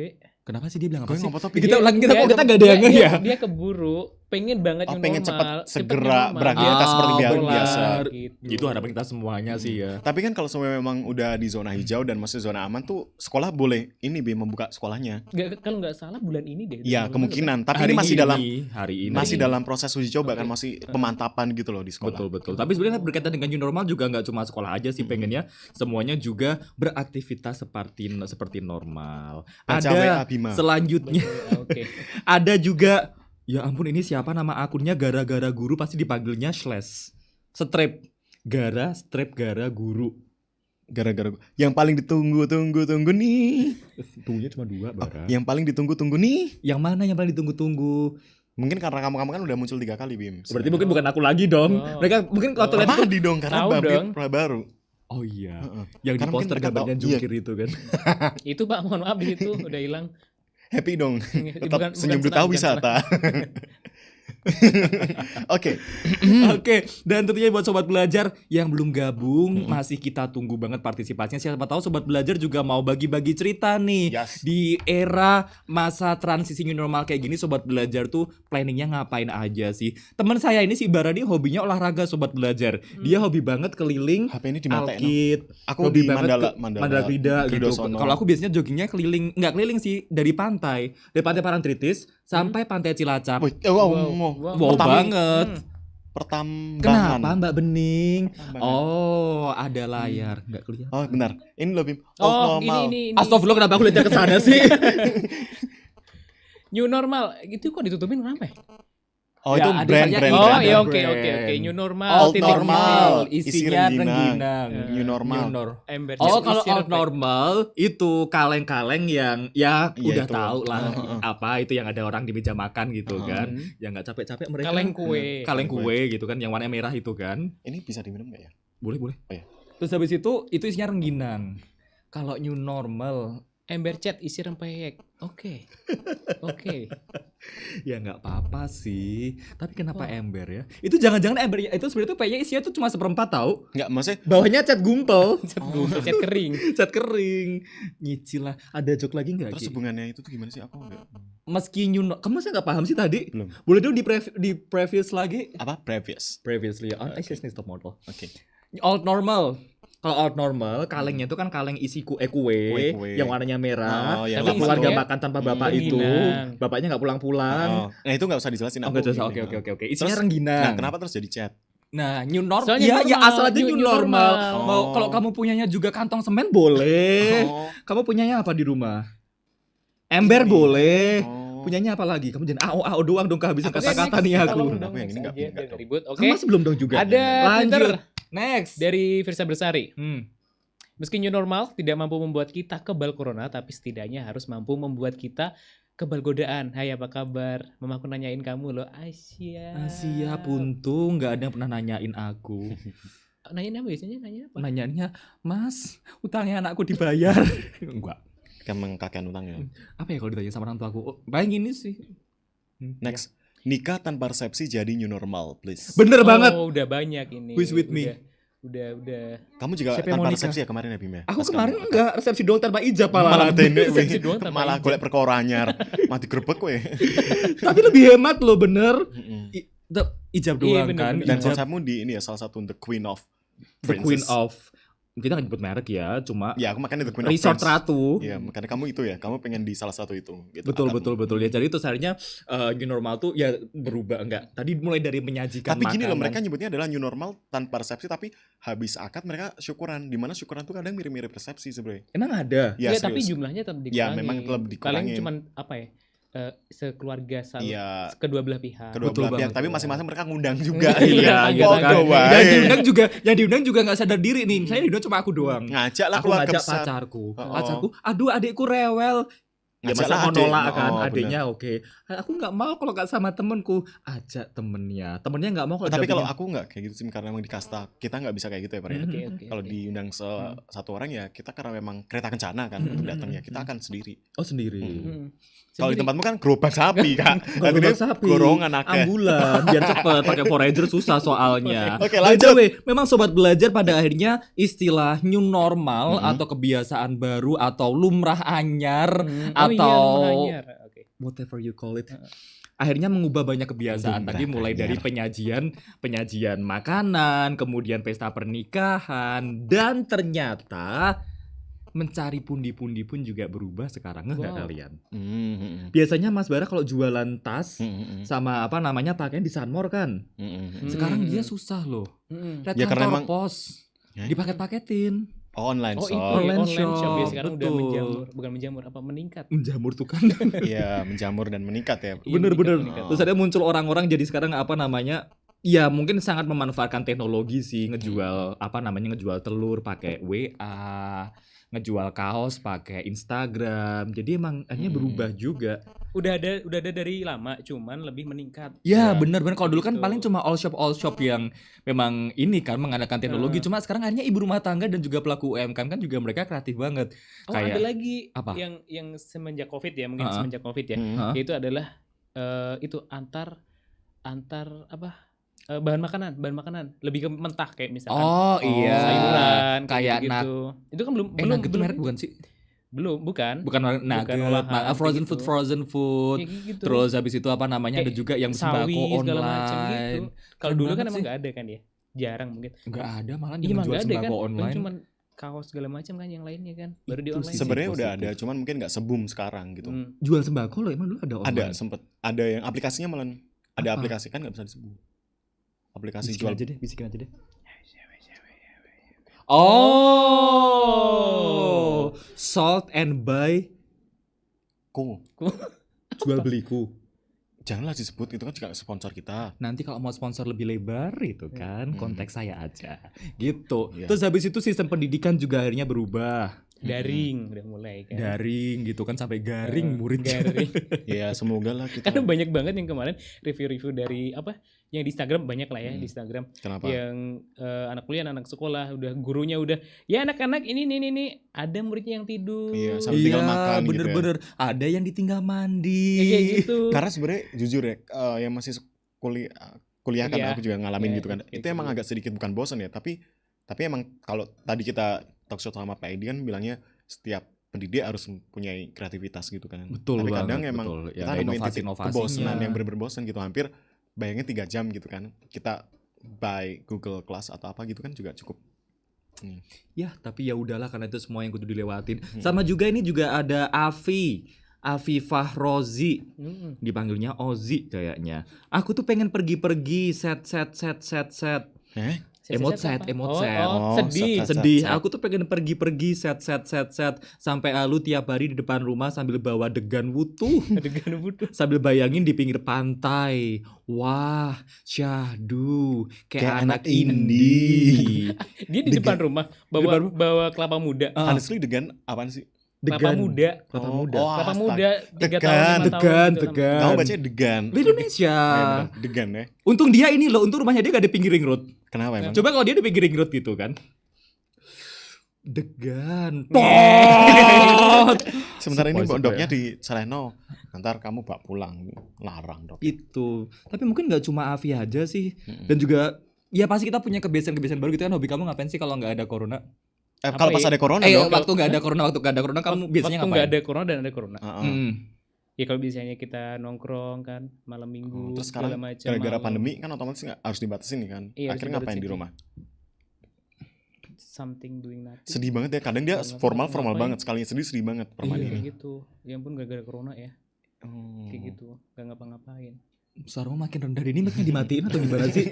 Kenapa sih dia bilang apa Gue sih? ngomong topik. Kita ulangi kita nggak ada yang nge ya. Dia keburu, pengen banget Oh, new pengen normal. cepet segera new normal. beraktivitas seperti benar. biasa. Gitu. Itu harapan kita semuanya sih ya. Tapi kan kalau semua memang udah di zona hijau dan masih zona aman tuh sekolah boleh ini membuka sekolahnya. Kalau nggak salah bulan ini deh. Iya, Bulan kemungkinan. Tapi Hari ini masih dalam ini. masih dalam proses uji coba kan, Oke. masih pemantapan gitu loh di sekolah. Betul. Tapi sebenarnya berkaitan dengan new normal juga nggak cuma sekolah aja sih pengennya semuanya juga beraktivitas seperti normal. Baca WA Ada Bima. selanjutnya Oke. ada juga ya ampun ini siapa nama akunnya gara-gara guru pasti dipanggilnya slash strip gara guru. Gara-gara yang paling ditunggu-tunggu nih. Tunggunya cuma 2 Bara. Yang paling ditunggu-tunggu nih. Yang mana yang paling ditunggu-tunggu? Mungkin karena kamu kan udah muncul 3 kali Bim. Berarti mungkin bukan aku lagi dong. Oh. Mereka mungkin kalau lihat itu Permadi dong karena Tahu Babi dong. pernah baru. oh iya. Heeh. Yang di Karena mungkin poster mereka gambarnya tahu. jungkir itu kan. Itu Pak, mohon maaf itu udah hilang. Happy dong. Tetap Bukan senyum senang, duta bukan wisata. Oke. Oke, dan tentunya buat sobat belajar yang belum gabung, masih kita tunggu banget partisipasinya. Siapa tahu sobat belajar juga mau bagi-bagi cerita nih. Yes. Di era masa transisi new normal kayak gini, sobat belajar tuh planningnya ngapain aja sih? Teman saya ini si Bara nih hobinya olahraga sobat belajar. Dia hobi banget keliling HP ini dimatiin. Alkit. Aku Hobi di banget Mandala Krida gitu. Kridosono. Kalau aku biasanya joggingnya nggak keliling sih dari pantai Parangtritis sampai pantai Cilacap. Wih, wow. Wow Pertama- banget. Pertambangan. Kenapa Mbak Bening? Pertambangan. Oh, ada layar. Nggak kelihatan. Oh, benar. Ini loh Bim. Oh, normal. ini. Astagfirullah, kenapa aku lihatnya ke sana sih? New normal. Itu kok ditutupin kenapa ya? Oh, Ya, itu ada brand banyak brand. Oh, brand. ya brand. oke. New normal. Old titik normal. nol. Isi Isinya rengginang. rengginang. New normal. Ember Oh, cat kalau isi old rempeyek. normal itu kaleng-kaleng yang ya Iya, udah itu. tahu lah Heeh. apa itu yang ada orang di meja makan gitu kan. Yang nggak capek-capek mereka. Kaleng kue. Kaleng kue gitu kan yang warna merah itu kan. Ini bisa diminum nggak ya? Boleh. Oh, iya. Terus habis itu isinya rengginang. Kalau new normal Ember cat isi rempeyek. Oke. ya nggak apa-apa sih. Tapi kenapa ember ya? Itu jangan-jangan ember itu sebenarnya tuh kayaknya isinya tuh cuma 1/4 tahu. Nggak, maksudnya Bawahnya cat gumpel, Cat kering. cat kering. Nyicil lah. Ada joke lagi nggak? terus Ki? hubungannya itu tuh gimana sih? Aku nggak. Meski kamu saya nggak paham sih tadi. Belum. Boleh dong di previous lagi. Apa? Previous. Previously on existing top model. Oke. Old normal. Kalau old normal, kalengnya itu kan kaleng isi kue Kue-kue. yang warnanya merah. Oh, yang Kalau Tapi keluarga isinya makan tanpa bapak itu, rengginang. bapaknya nggak pulang-pulang. Oh. Nah, itu nggak usah dijelasin. Oh, aku nggak jelas. gini. Oke. Isinya Terus, rengginang. Nah, kenapa terus jadi chat? Nah, new normal. Soalnya Ya normal, asal aja new new normal. normal. Mau Oh. kalau kamu punyanya juga kantong semen boleh. Oh. Kamu punyanya apa di rumah? Ember Ini. boleh. Oh. Punyanya apa lagi? Kamu jangan AO doang dong kehabisan Oke, kata-kata next. nih aku. Tolong Aku dong, yang ini next nggak- aja, nggak biar dong. ribut. Oke. Kamu masih belum dong juga. Ada Twitter Lanjut. Next. dari Firsa Bersari. Hmm. Meski new normal tidak mampu membuat kita kebal corona, tapi setidaknya harus mampu membuat kita kebal godaan. Hai, apa kabar? Mamaku nanyain kamu loh, Asia. Asia Puntung nggak ada yang pernah nanyain aku. Nanyain apa biasanya? Nanya apa? Nanyanya, Mas, utangnya anakku dibayar. Enggak. Emang kakean utangnya. Apa ya kalau ditanya sama orang tua aku? Oh, paling gini sih. Next. Nikah tanpa resepsi jadi new normal, please. Bener banget. Oh, udah banyak ini. Who's with me? Udah. Kamu juga Siapa yang mau tanpa nikah? resepsi ya kemarin ya Bim ya? Aku Pas kemarin kamu- enggak resepsi doang tanpa ijab Malah malah. tene Resepsi doang tanpa malah ijab. golek perkara anyar. Mati grebek we. Tapi lebih hemat loh bener. Ijab Iya, doang bener, kan. bener. Dan Ijab konsepmu di ini ya salah satu the queen of the queen princess. of kita nggak nyebut merek ya, cuma Ya aku makanya The Queen of Resort Friends. Ratu. Iya, makanya kamu itu ya, kamu pengen di salah satu itu gitu. Betul akadmu. betul ya. Jadi itu seharusnya new normal tuh ya berubah enggak. Tadi mulai dari menyajikan Tapi gini loh, makanan. mereka nyebutnya adalah new normal tanpa resepsi, tapi habis akad mereka syukuran. Dimana syukuran tuh kadang mirip-mirip resepsi sebenarnya. Emang ada? Ya, Iya, tapi serius. jumlahnya tetap Ya, dikurangin. memang tetap Paling dikurangin. cuman apa ya? Sekeluarga Iya. kedua belah pihak. Kedua Betul belah pihak, banget. tapi masing-masing mereka ngundang juga. Iya, gitu Foto kan. wae. Yang diundang juga nggak sadar diri nih. Misalnya diundang cuma aku doang. Ngajak lah Aku keluarga ngajak besar. pacarku. Oh. Pacarku, aduh adikku rewel. Ya Ngajak masa lah mau adik. nolak kan, Oh, adiknya oke. Aku nggak mau kalau nggak sama temenku. Ajak temennya nggak mau kalau Tapi kalau dampingnya. aku nggak kayak gitu sih, karena memang di kasta kita nggak bisa kayak gitu ya Pak. Ya. Oke, oke. Kalau diundang satu orang ya kita karena memang kereta kencana kan untuk datangnya, kita akan sendiri. Oh sendiri. Kalau di tempatmu kan gerobak sapi kak, Nggak nanti gerobak dia sapi, gorongan akeh. ambulan biar cepet pakai forager susah soalnya. Oke, By the lanjut. way, memang sobat belajar pada akhirnya istilah new normal Mhm. atau kebiasaan baru atau lumrah anyar Oh iya, atau lumrah anyar. Oke. whatever you call it. Akhirnya mengubah banyak kebiasaan Lumrah tadi mulai dari anyar. penyajian makanan, kemudian pesta pernikahan dan ternyata mencari pundi-pundi pun juga berubah sekarang nggak Wow. kalian? Hmm. Biasanya Mas Bara kalau jualan tas Hmm. sama apa namanya pakaian di Sunmore kan. Sekarang dia susah loh. Lihat Ya, karena kantor emang- pos Ya. dipaket-paketin. Oh, online Oh shop. itu Online online shop, shop, ya sekarang udah betul. menjamur, bukan menjamur apa meningkat. Menjamur tuh kan. Iya, menjamur dan meningkat ya. Iya, Bener-bener. meningkat. Terus ada muncul orang-orang jadi sekarang apa namanya? Ya mungkin sangat memanfaatkan teknologi sih ngejual apa namanya ngejual telur pakai WA, ngejual kaos pakai Instagram. Jadi emang akhirnya berubah juga. Udah ada dari lama, cuman lebih meningkat. Ya, Ya, bener-bener kalau dulu kan gitu. paling cuma all shop yang memang ini kan mengandalkan teknologi. Cuma sekarang akhirnya ibu rumah tangga dan juga pelaku UMKM kan juga mereka kreatif banget. Oh, Kayak- ada lagi apa? yang semenjak Covid ya, mungkin Uh-uh. semenjak Covid ya. Hmm. Yaitu adalah itu antar apa? Bahan makanan lebih ke mentah kayak misalkan Oh iya. sayuran Kayak gitu. Itu kan belum Nugget belum merek bukan sih? bukan Bukan nugget, olahan, frozen kayak food. kayak gitu. Terus habis itu apa namanya ada Kayak juga yang sawi sembako segala macam gitu. online. Kalau Keren dulu kan banget emang sih. nggak ada kan ya, jarang mungkin. Enggak ada malah Iya yang emang jual nggak ada kan, sembako paling online. cuman kaos segala macam kan yang lainnya kan, baru di Itu online. sih. Sebenarnya udah positif. ada, cuman mungkin nggak se-boom sekarang gitu. Jual sembako loh emang dulu ada Ada online. sempet, ada yang aplikasinya malah ada Apa? aplikasi kan nggak bisa disebut. Aplikasi Bisikin jual aja deh, bisikin aja deh. Oh. Salt and buy Ku. jual beliku. Janganlah disebut, itu kan juga sponsor kita. Nanti kalau mau sponsor lebih lebar itu kan konteks saya aja. Gitu. Iya. Terus habis itu sistem pendidikan juga akhirnya berubah. Daring udah mulai kan. Daring gitu kan sampai garing muridnya. Garing. Ya semoga lah kita. Karena banyak banget yang kemarin review-review dari apa yang di Instagram banyak lah ya di Instagram Kenapa? yang anak kuliah, anak sekolah udah gurunya udah ya anak-anak ini ada muridnya yang tidur. Iya, sambil tinggal makan gitu bener-bener. Ada yang ditinggal mandi. Ya, kayak gitu. Karena sebenarnya jujur ya, yang masih kuliah kan Iya. aku juga ngalamin Iya, gitu kan. kayak Itu emang gitu. agak sedikit bukan bosan ya, tapi emang kalau tadi kita talk show sama Pak Edi kan bilangnya setiap pendidik harus mempunyai kreativitas gitu kan. Betul Tapi kadang banget, emang betul. Ya, kita ada nemuin titik inovasi-inovasinya. kebosanan yang bener-bener bosan gitu. Hampir bayangnya 3 jam gitu kan. Kita by Google Class atau apa gitu kan juga cukup. Ya, tapi ya udahlah karena itu semua yang kudu dilewatin. Sama juga ini juga ada Afifah Rozi. Dipanggilnya Ozi kayaknya. Aku tuh pengen pergi-pergi set. Emot set. Oh, sedih. set. Sedih. Aku tuh pengen pergi-pergi set sampai lalu tiap hari di depan rumah sambil bawa degan wutuh. Adegan butuh. Sambil bayangin di pinggir pantai. Wah, syahdu kayak anak indie. Dia di depan rumah bawa kelapa muda. Honestly dengan apaan sih? Kelapa muda. Kelapa Oh, muda. oh, Kelapa astaga. muda 3 Degan, tahun, 5 tahun. degan, gitu. degan. Kamu bacanya degan. Di Indonesia. Oh, iya bener. Degan ya. Untung dia ini loh, untung rumahnya dia gak di pinggir ring road. Kenapa emang? Coba kalau dia di pinggir ring road gitu kan. Degan. Pot. Sementara ini Supaya- pondoknya di Saleno. Ntar kamu bawa pulang. Larang dong. Itu. Tapi mungkin nggak cuma Avi aja sih. Dan juga ya pasti kita punya kebiasaan-kebiasaan baru gitu kan. Hobi kamu ngapain sih kalau nggak ada corona? Kalau pas ya? ada corona dong. Waktu nggak ada corona, kamu biasanya Waktu ngapain? nggak ada corona dan ada corona. Heeh. Ya kalau biasanya kita nongkrong kan malam minggu Terus segala sekarang macam. gara-gara malam. pandemi kan otomatis nggak harus dibatasin nih kan. Iya, harus Akhirnya ngapain dibatasin di sih. rumah? something doing nothing. Sedih banget ya, kadang dia Nggak formal ngapa-ngapain. banget, sekalinya sedih banget permadi Iya, ini. kayak gitu. Ya ampun gara-gara corona ya. Oh. Kayak gitu. Gak ngapa-ngapain. Suaramu makin rendah ini mic-nya dimatiin atau gimana sih?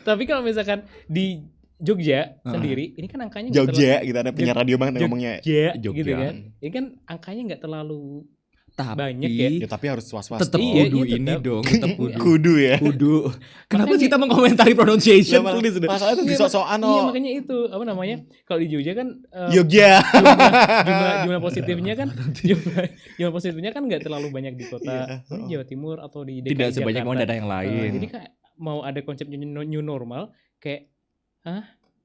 Tapi kalau misalkan di Jogja sendiri, ini kan angkanya nggak Jogja gitu, ada penyiar radio banget yang ngomongnya. Jogja, gitu Jogja. kan. Ini kan angkanya nggak terlalu Tapi banyak ya. Ya tapi harus was-was. tetap Iya, kudu iya, ini tetap. dong, tetap kudu. Kudu ya. Kudu. Kenapa Makanya- sih kita mengomentari pronunciation Lah, please? masalah itu Iya, sok-sokan Iya oh. makanya itu apa namanya? Kalau di Jogja kan Jogja. jumlah positifnya kan jumlah positifnya kan nggak terlalu banyak di kota Iya. Jawa Timur atau di DKI Tidak sebanyak Jakarta. daerah yang lain. Jadi kayak mau ada konsep new normal kayak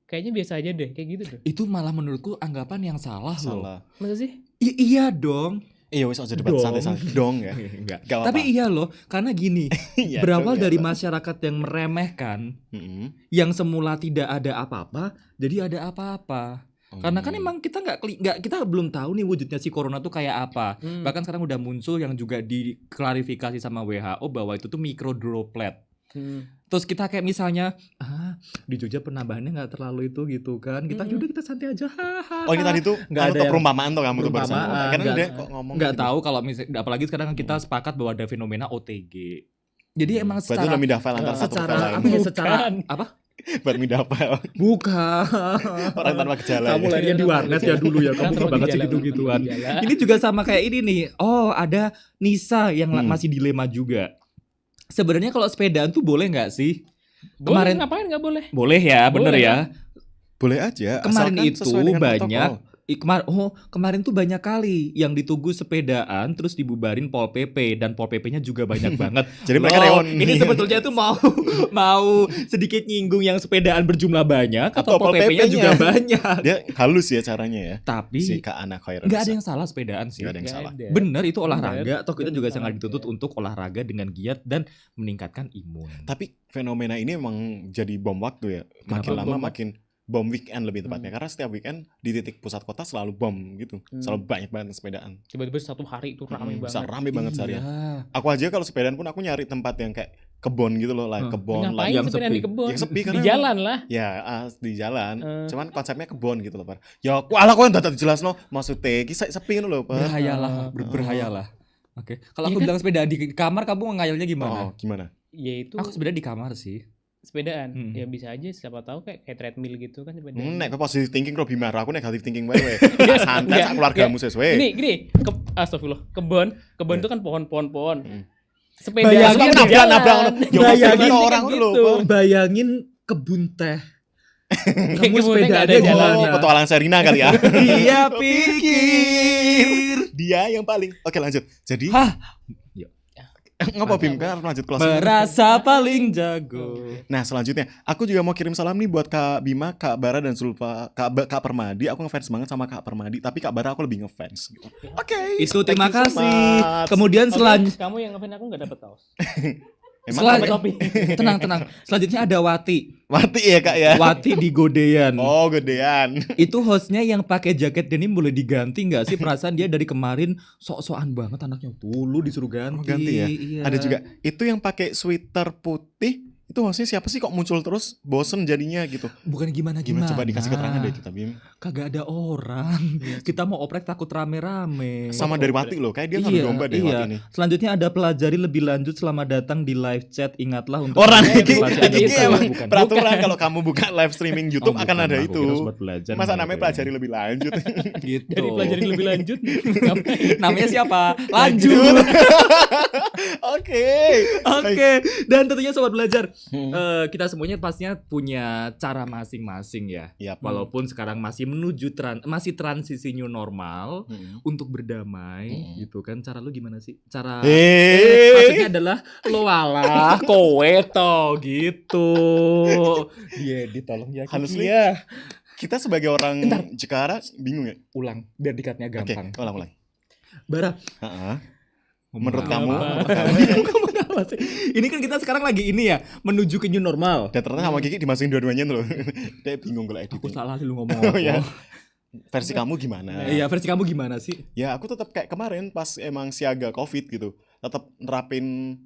kayaknya biasa aja deh kayak gitu tuh. Itu malah menurutku anggapan yang salah loh. Salah. Masa sih? Iya dong. Iya wes aja debat Dong. santai-santai dong ya. Enggak. Gak apa-apa. Tapi iya loh, karena gini, Iya, berawal dong, dari ya. masyarakat yang meremehkan, Mm-mm. yang semula tidak ada apa-apa, jadi ada apa-apa. Karena kan Hmm. emang kita nggak kita belum tahu nih wujudnya si corona tuh kayak apa. Hmm. Bahkan sekarang udah muncul yang juga diklarifikasi sama WHO bahwa itu tuh micro droplet. Hmm. Terus kita kayak misalnya di Jogja penambahannya nggak terlalu itu gitu kan. Kita juga kita santai aja. Oh ini tadi tuh Nggak anu ada tuh yang- perumpamaan tuh kamu tuh barusan. Perumpamaan, Karena nggak- dia kok ngomong nggak gitu. tahu kalau misalnya apalagi sekarang kita sepakat bahwa ada fenomena OTG. Jadi emang Berarti secara udah midah file antara satu ke secara file lain. apa ya secara Bukan. apa? Buat midah file. Bukan. Orang tanpa gejala. Kamu ya. larinya di warnet ya dulu ya. Kamu tuh banget sih gitu-gituan. Ini juga sama kayak ini nih. Oh, ada Nisa yang masih dilema juga. Sebenarnya kalau sepedaan tuh boleh nggak sih? Boleh, Kemarin- ngapain nggak boleh? Boleh ya, bener Boleh ya. Boleh aja. Kemarin asalkan itu sesuai dengan banyak protokol. Kemarin tuh banyak kali yang ditunggu sepedaan terus dibubarin Pol PP dan Pol PP-nya juga banyak banget. Jadi mereka Loh, reuni. ini sebetulnya tuh mau sedikit nyinggung yang sepedaan berjumlah banyak atau Pol PP-nya juga banyak. Dia halus ya caranya ya. Si Tapi Kak Ana Khairul. nggak ada yang salah sepedaan sih. Nggak ada yang Nggak salah. ada. Bener itu olahraga, toh kita juga Bener. sangat dituntut untuk olahraga dengan giat dan meningkatkan imun. Tapi fenomena ini emang jadi bom waktu ya. Makin Kenapa? lama Bom? makin bom weekend lebih tepatnya. Karena setiap weekend di titik pusat kota selalu bom gitu. Selalu banyak banget sepedaan. Tiba-tiba satu hari itu ramai Bisa banget. rame banget seharian. Iya. Aku aja kalau sepedaan pun aku nyari tempat yang kayak kebon gitu loh, lah kebon lah. Ngapain yang sepeda sepi. di kebun? Yang sepi karena Di jalan lah. Ya di jalan. Eh. Cuman konsepnya kebon gitu loh, Par. Ya aku ala kok enggak jelas no. Maksudnya iki sepi ngono lho, Par. Berhayalah, berhayalah. Oke. Kalau Iya aku kan? bilang sepeda di kamar, kamu ngayalnya gimana? Oh, gimana? Ya itu Aku sepeda di kamar sih. sepedaan. Hmm. Ya bisa aja siapa tahu kayak treadmill gitu kan sepedaan. Nek positive thinking kok bimara aku negatif thinking wae. Santai sak keluargamu sesuai. Gini, astagfirullah. Kebun itu kan pohon-pohon. Bayangin Sepeda Kamu di nabrak jalan. Ya Bayangin masih kan orang gitu. lho, Par. Bayangin kebun teh. Kamu Kebun teh sepeda nggak ada ada jalan. Oh, petualang Serina kali ya. Dia pikir. Dia yang paling. Oke, lanjut. Jadi Hah? ngapa Bim kan harus lanjut kelas. Merasa paling jago. Nah, selanjutnya aku juga mau kirim salam nih buat Kak Bima, Kak Bara dan Sulfa, Kak Permadi. Aku ngefans banget sama Kak Permadi, tapi Kak Bara aku lebih ngefans gitu. Oke. Itu thank terima you so kasih. much. Kemudian Oke, selanjutnya kamu yang ngefans aku nggak dapet kaos. Emang Selan- apa- Topi. tenang. Selanjutnya ada Wati. mati ya Kak ya. Wati di Godean. Oh, gedean. Itu hostnya yang pakai jaket denim boleh diganti nggak sih? Perasaan dia dari kemarin sok-sokan banget anaknya. Dulu disuruh ganti. Oh, ganti ya? Iya. Ada juga itu yang pakai sweater putih. Itu maksudnya siapa sih kok muncul terus? Bosen jadinya gitu. Bukan gimana. Gimana coba dikasih keterangan deh kita, Bim. Kagak ada orang. Kita mau oprek takut rame-rame. Sama dari Wati loh, kayak dia ngadu domba deh Wati ini. Selanjutnya ada pelajari lebih lanjut selamat datang di live chat. Ingatlah untuk Orang mengikuti ini pelatihan itu itu. emang Bukan. peraturan kalau kamu buka live streaming YouTube Oh, akan bukan, ada aku itu. kira sobat belajar Masa gitu namanya ya. pelajari lebih lanjut. Gitu. Dari pelajari lebih lanjut. Ngapain? Namanya siapa? Lanjut. Oke. Oke. Dan tentunya sobat belajar, Hmm. kita semuanya pastinya punya cara masing-masing ya. Yap. Walaupun sekarang masih menuju masih transisi new normal untuk berdamai gitu kan. Cara lu gimana sih? Cara maksudnya adalah lo alah kowe to gitu. Iya, ditolong ya. Honestly, Iya. Kita sebagai orang Jakarta bingung ya. Ulang biar dikatnya Oke, gampang. ulang. Bara, Heeh. Menurut Apa? kamu? Kamu kenapa sih? Ini kan kita sekarang lagi ini ya, menuju ke new normal. Dan ternyata sama Kiki dimasukin dua-duanya tuh loh. Dia bingung kalau Aku editing. salah sih lu ngomong Oh apa. ya. Versi kamu gimana? Iya, versi kamu gimana sih? Ya aku tetap kayak kemarin pas emang siaga COVID gitu. Tetap nerapin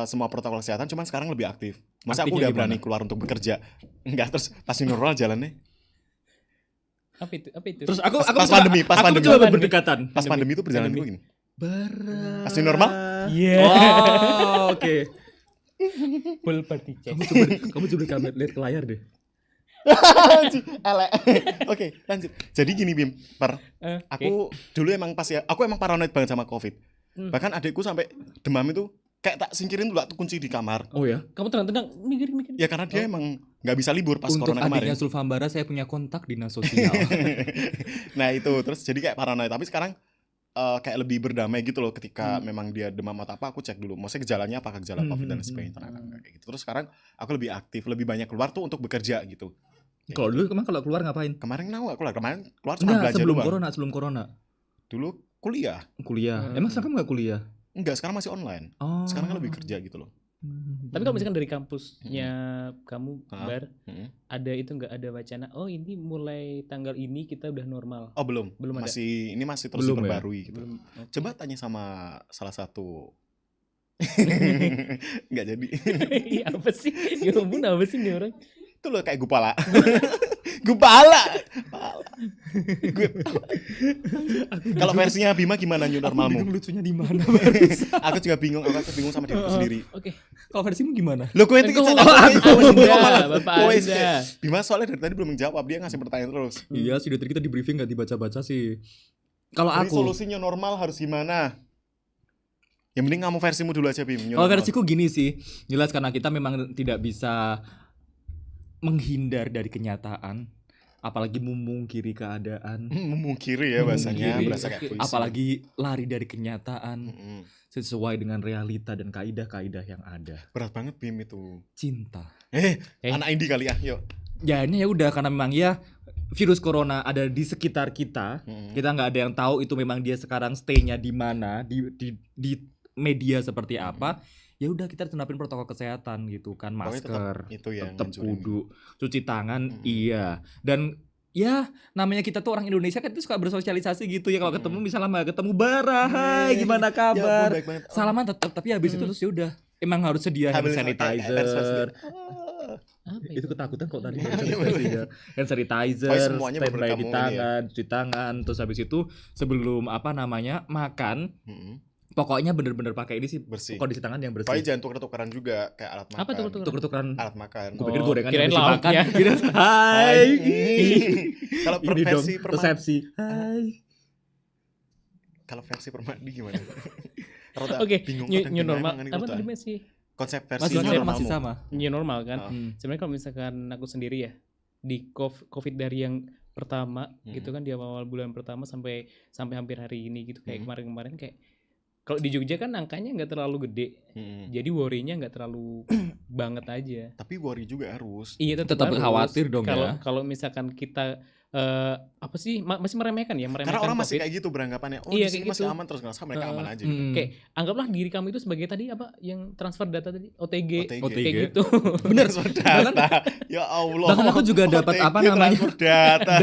semua protokol kesehatan, cuman sekarang lebih aktif. Masa aku Artinya udah berani gimana? keluar untuk bekerja. Enggak, terus pas new normal jalannya. Apa itu? Apa itu? Terus aku Pas mencoba- pandemi, pas aku pandemi. mencoba Pandemi. berdekatan. Pas pandemi itu perjalanan Pandemi. gue gini. Berat. Pasti normal? Iya. Oh, oke. Full party check. Kamu coba kamera lihat ke layar deh. Elek. Oke, lanjut. Jadi gini Bim, aku dulu emang aku emang paranoid banget sama COVID. Bahkan adikku sampai demam itu kayak tak singkirin tuh tak kunci di kamar. Oh ya. Kamu tenang-tenang mikir. Ya karena dia emang nggak bisa libur pas Untuk corona kemarin. adiknya Sulfambara saya punya kontak dinas sosial. Nah itu terus jadi kayak paranoid. Tapi sekarang kayak lebih berdamai gitu loh ketika memang dia demam atau apa, aku cek dulu. Maksudnya gejalanya apakah gejala COVID dan sebagainya. Ternyata kayak gitu. Terus sekarang aku lebih aktif, lebih banyak keluar tuh untuk bekerja gitu. Kalau dulu emang kalau keluar ngapain? Kemarin aku keluar, kemarin keluar cuma Enggak, belajar doang. sebelum corona. Dulu kuliah. Kuliah. Emang sekarang kamu enggak kuliah? Enggak, sekarang masih online. Oh. Sekarang kan lebih kerja gitu loh. Tapi kalau misalkan dari kampusnya kamu Ah. Bar, ada itu nggak ada wacana? Oh ini mulai tanggal ini kita udah normal. Oh belum, Belum ada. ini masih terus Belum ya? diperbarui gitu. Belum. Coba tanya sama salah satu. Nggak jadi. Iya, apa sih? Ya ampun, apa sih nih orang? Itu loh kayak Gupala. Gupala. Gue. Kalau versinya Bima gimana new normalmu? Lucunya di mana? Aku juga bingung, aku bingung sama diriku sendiri. Oke. Kalau versimu gimana? Lo gue itu Engkau- Bapak Anda. Bima soalnya dari tadi belum menjawab, dia ngasih pertanyaan terus. Iya sih, dari tadi kita di briefing nggak dibaca-baca sih. Kalau Jadi aku, solusinya normal harus gimana? Yang penting kamu versimu dulu aja Bim. new kalau normal. versiku gini sih, jelas karena kita memang tidak bisa menghindar dari kenyataan, apalagi memungkiri keadaan, Memungkiri ya bahasanya, Memungkiri. berasa kayak puisi. apalagi lari dari kenyataan Mm-mm. sesuai dengan realita dan kaidah-kaidah yang ada. Berat banget Bim itu. Cinta. Anak indie kali ya, yuk. Ya ini ya udah karena memang ya virus corona ada di sekitar kita. Kita nggak ada yang tahu itu memang dia sekarang stay-nya di mana, di media seperti apa. Ya udah kita harus nerapin protokol kesehatan gitu kan, Pokoknya masker, tetap itu yang tetap ngancurin. kudu, cuci tangan, iya. Dan ya namanya kita tuh orang Indonesia kan itu suka bersosialisasi gitu ya, kalau ketemu misalnya mah ketemu Bara, hai gimana Ya kabar? ampun, baik banget. Salaman tetap, tapi habis itu terus ya udah emang harus sedia hand Ambil sanitizer. Apa Itu ketakutan kok tadi Iya. hand sanitizer, Pokoknya semuanya standby bener-bener di kamu ini tangan, cuci tangan, terus habis itu sebelum makan, Mm-mm. pokoknya bener-bener pakai ini sih Bersih. kondisi tangan yang Pokoknya bersih. jangan tuker-tukeran juga kayak alat makan. Apa tuh? Tuker-tukeran. Alat makan. Gue pikir Oh, gorengan kirain yang mesti makan. lauknya. Kirain, hai. Kalau Ini dong versi resepsi. Hai. kalau versi permadi gimana? Rada Oke, bingung new, kadang new gimana normal. emang ini Apa kebetulan. tadi masih Konsep versi Masih new sama, normalmu. masih sama. new normal kan? Ah. Sebenarnya kalau misalkan aku sendiri ya di COVID dari yang pertama gitu kan, di awal bulan pertama sampai hampir hari ini gitu, kayak kemarin-kemarin kayak kalau di Jogja kan angkanya nggak terlalu gede, Mm-mm. jadi worry-nya nggak terlalu banget aja. Tapi worry juga harus. Iya Tetap harus. khawatir dong kalau ya. kalau misalkan kita apa sih masih meremehkan ya, meremehkan Karena orang masih COVID. kayak gitu beranggapannya. Oh, Iya, di sini kayak masih gitu. aman, terus ngerasa mereka aman aja gitu. Mm. Kayak anggaplah diri kamu itu sebagai tadi apa yang transfer data tadi, OTG, OTG. kayak gitu. Bener. Data. Ya Allah. Bahkan aku juga dapat OTG apa namanya? transfer data.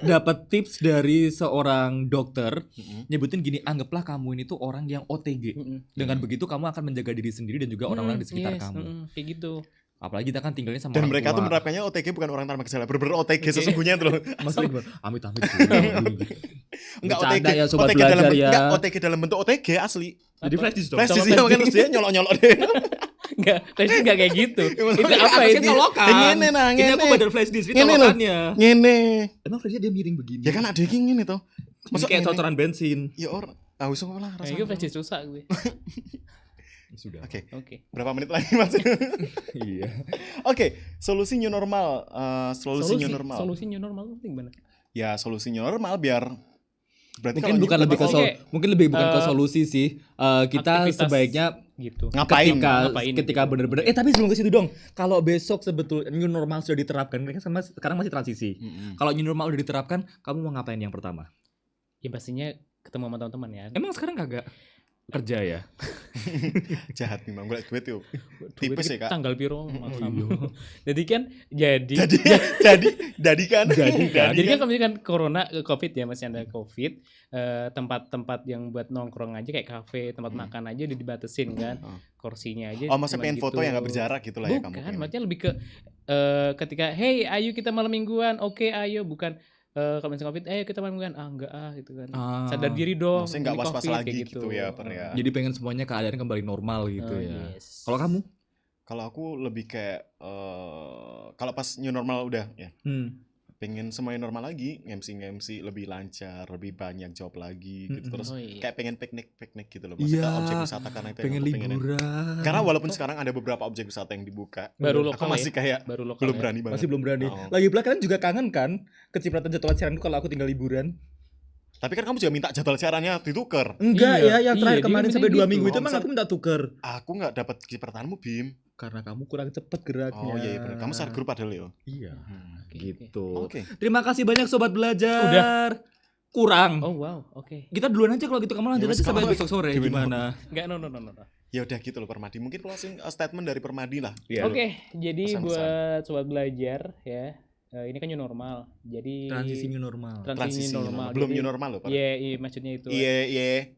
dapat tips dari seorang dokter Mm-mm. nyebutin gini, anggaplah kamu ini tuh orang yang OTG. Dengan begitu kamu akan menjaga diri sendiri dan juga orang-orang di sekitar kamu. Kayak gitu. Apalagi kita kan tinggalnya sama Dan orang mereka tua. tuh menerapkannya OTG bukan orang tanpa gejala. Bener-bener OTG sesungguhnya tuh loh. Maksudnya gimana? Amit-amit. Enggak Bercanda OTG. ya, sobat OTG dalam belajar bentuk, ya. enggak OTG dalam bentuk OTG asli. Jadi flash disk dong. Flash Sama disk kan terus dia nyolok-nyolok deh. Enggak, tadi enggak kayak gitu. Itu apa Ini itu? colokan. Ngene nah, Ini aku ngene. badal flash disk, ini Ngene loh. colokannya. Ngene. Emang flashnya dia miring begini? Ya kan ada yang ngene tuh. Masuk kayak cocoran bensin. Ya orang. Ah wis lah Kayak rasanya. gitu pasti susah gue. Sudah. Oke, Oke. berapa menit lagi Mas? Iya. Oke, solusi new normal. Solusi new normal. Solusi new normal itu gimana? Ya, solusi new normal biar berarti Mungkin bukan lebih ke Oke. mungkin lebih bukan ke Eh, solusi sih. Kita aktivitas sebaiknya gitu. ngapain? ketika bener-bener tapi sebelum ke situ dong, kalau besok sebetulnya new normal sudah diterapkan, kan sekarang masih transisi. Mm-mm. Kalau new normal udah diterapkan, kamu mau ngapain yang pertama? Ya pastinya ketemu sama teman-teman ya. Emang sekarang kagak kerja ya? Jahat nih, Mang. Golek duit yuk. Duit Tipes iki ya, Kak. Tanggal piro kamu. Jadi kan jadi Jadi kan. jadi kan kalau misalkan corona covid ya masih ada covid, tempat-tempat yang buat nongkrong aja kayak kafe, tempat makan aja udah dibatasin kan, Oh. kursinya aja. Oh, maksudnya cuman pengen foto gitu. yang nggak berjarak gitu lah ya kamu. Bukan, pengen. maksudnya lebih ke ketika hey ayo kita malam mingguan, oke ayo, bukan kalau misalnya covid, ayo kita malam mingguan, enggak gitu kan. Ah. Sadar diri dong. Maksudnya nggak ini was-was COVID, lagi kayak gitu ya, Per, ya. Jadi pengen semuanya keadaan kembali normal gitu ya. Yes. Kalau kamu? Kalau aku lebih kayak kalau pas new normal udah ya, pengen semuanya normal lagi, MC lebih lancar, lebih banyak job lagi gitu. Terus Oh, iya. kayak pengen piknik gitu loh. Maksudnya Iya, objek wisata karena itu yang Pengen aku pengenin. liburan. Karena walaupun sekarang ada beberapa objek wisata yang dibuka, Baru aku lokal masih ya? kayak Baru lokal belum ya? berani banget. Masih belum berani. Oh. Lagi pula kalian juga kangen kan kecipratan jadwal siaranku kalau aku tinggal liburan? Tapi kan kamu juga minta jadwal siarannya dituker. Enggak Iya, ya, yang iya, terakhir dia kemarin mintanya sampai 2 gitu. minggu itu Oh, emang misal- aku minta tuker. Aku nggak dapat cipratanmu, Bim. Karena kamu kurang cepet geraknya. Oh iya benar. Kamu share grup padahal ya. Iya. Oke, Gitu. Oke. Terima kasih banyak sobat belajar. Kurang. Oh wow, oke. Kita duluan aja kalau gitu, kamu lanjut Ya, aja wes, sampai kamu- besok sore gimana? gimana? Enggak, no. Ya udah gitu loh Permadi. Mungkin closing statement dari Permadi lah. Iya. Oke, jadi Pesan-pesan. buat sobat belajar ya, ini kan new normal. Jadi Transisi new normal. transisi new normal. Belum Jadi, new normal loh, Pak. Iya, maksudnya itu. Iya.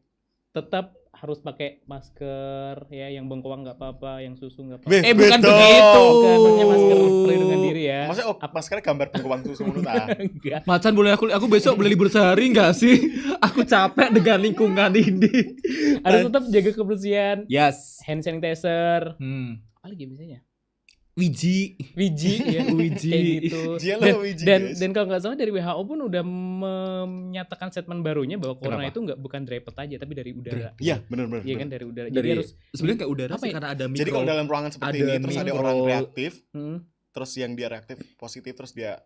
Tetap harus pakai masker ya, yang bengkoang nggak apa-apa, yang susu nggak Beh, apa-apa. bukan betul. begitu. Bukan, maksudnya masker pelindungan diri ya. Maksudnya maskernya gambar bengkoang susu menurut Enggak. Macan boleh aku besok boleh libur sehari enggak sih? Aku capek dengan lingkungan ini. Harus tetap jaga kebersihan, Yes. hand sanitizer. Hmm. Apa lagi biasanya? Wiji. Wiji ya, Wiji. kayak gitu. Dia Dan, lo wiji, dan, guys. dan kalau nggak salah dari WHO pun udah menyatakan statement barunya bahwa corona Kenapa? itu bukan droplet aja tapi dari udara. Iya, benar. Iya kan, dari udara. Dari Jadi harus sebenarnya kayak udara Apa sih ya? karena ada mikro. Jadi kalau dalam ruangan seperti ada ini terus ada mikro- orang reaktif, hmm, terus yang dia reaktif positif terus dia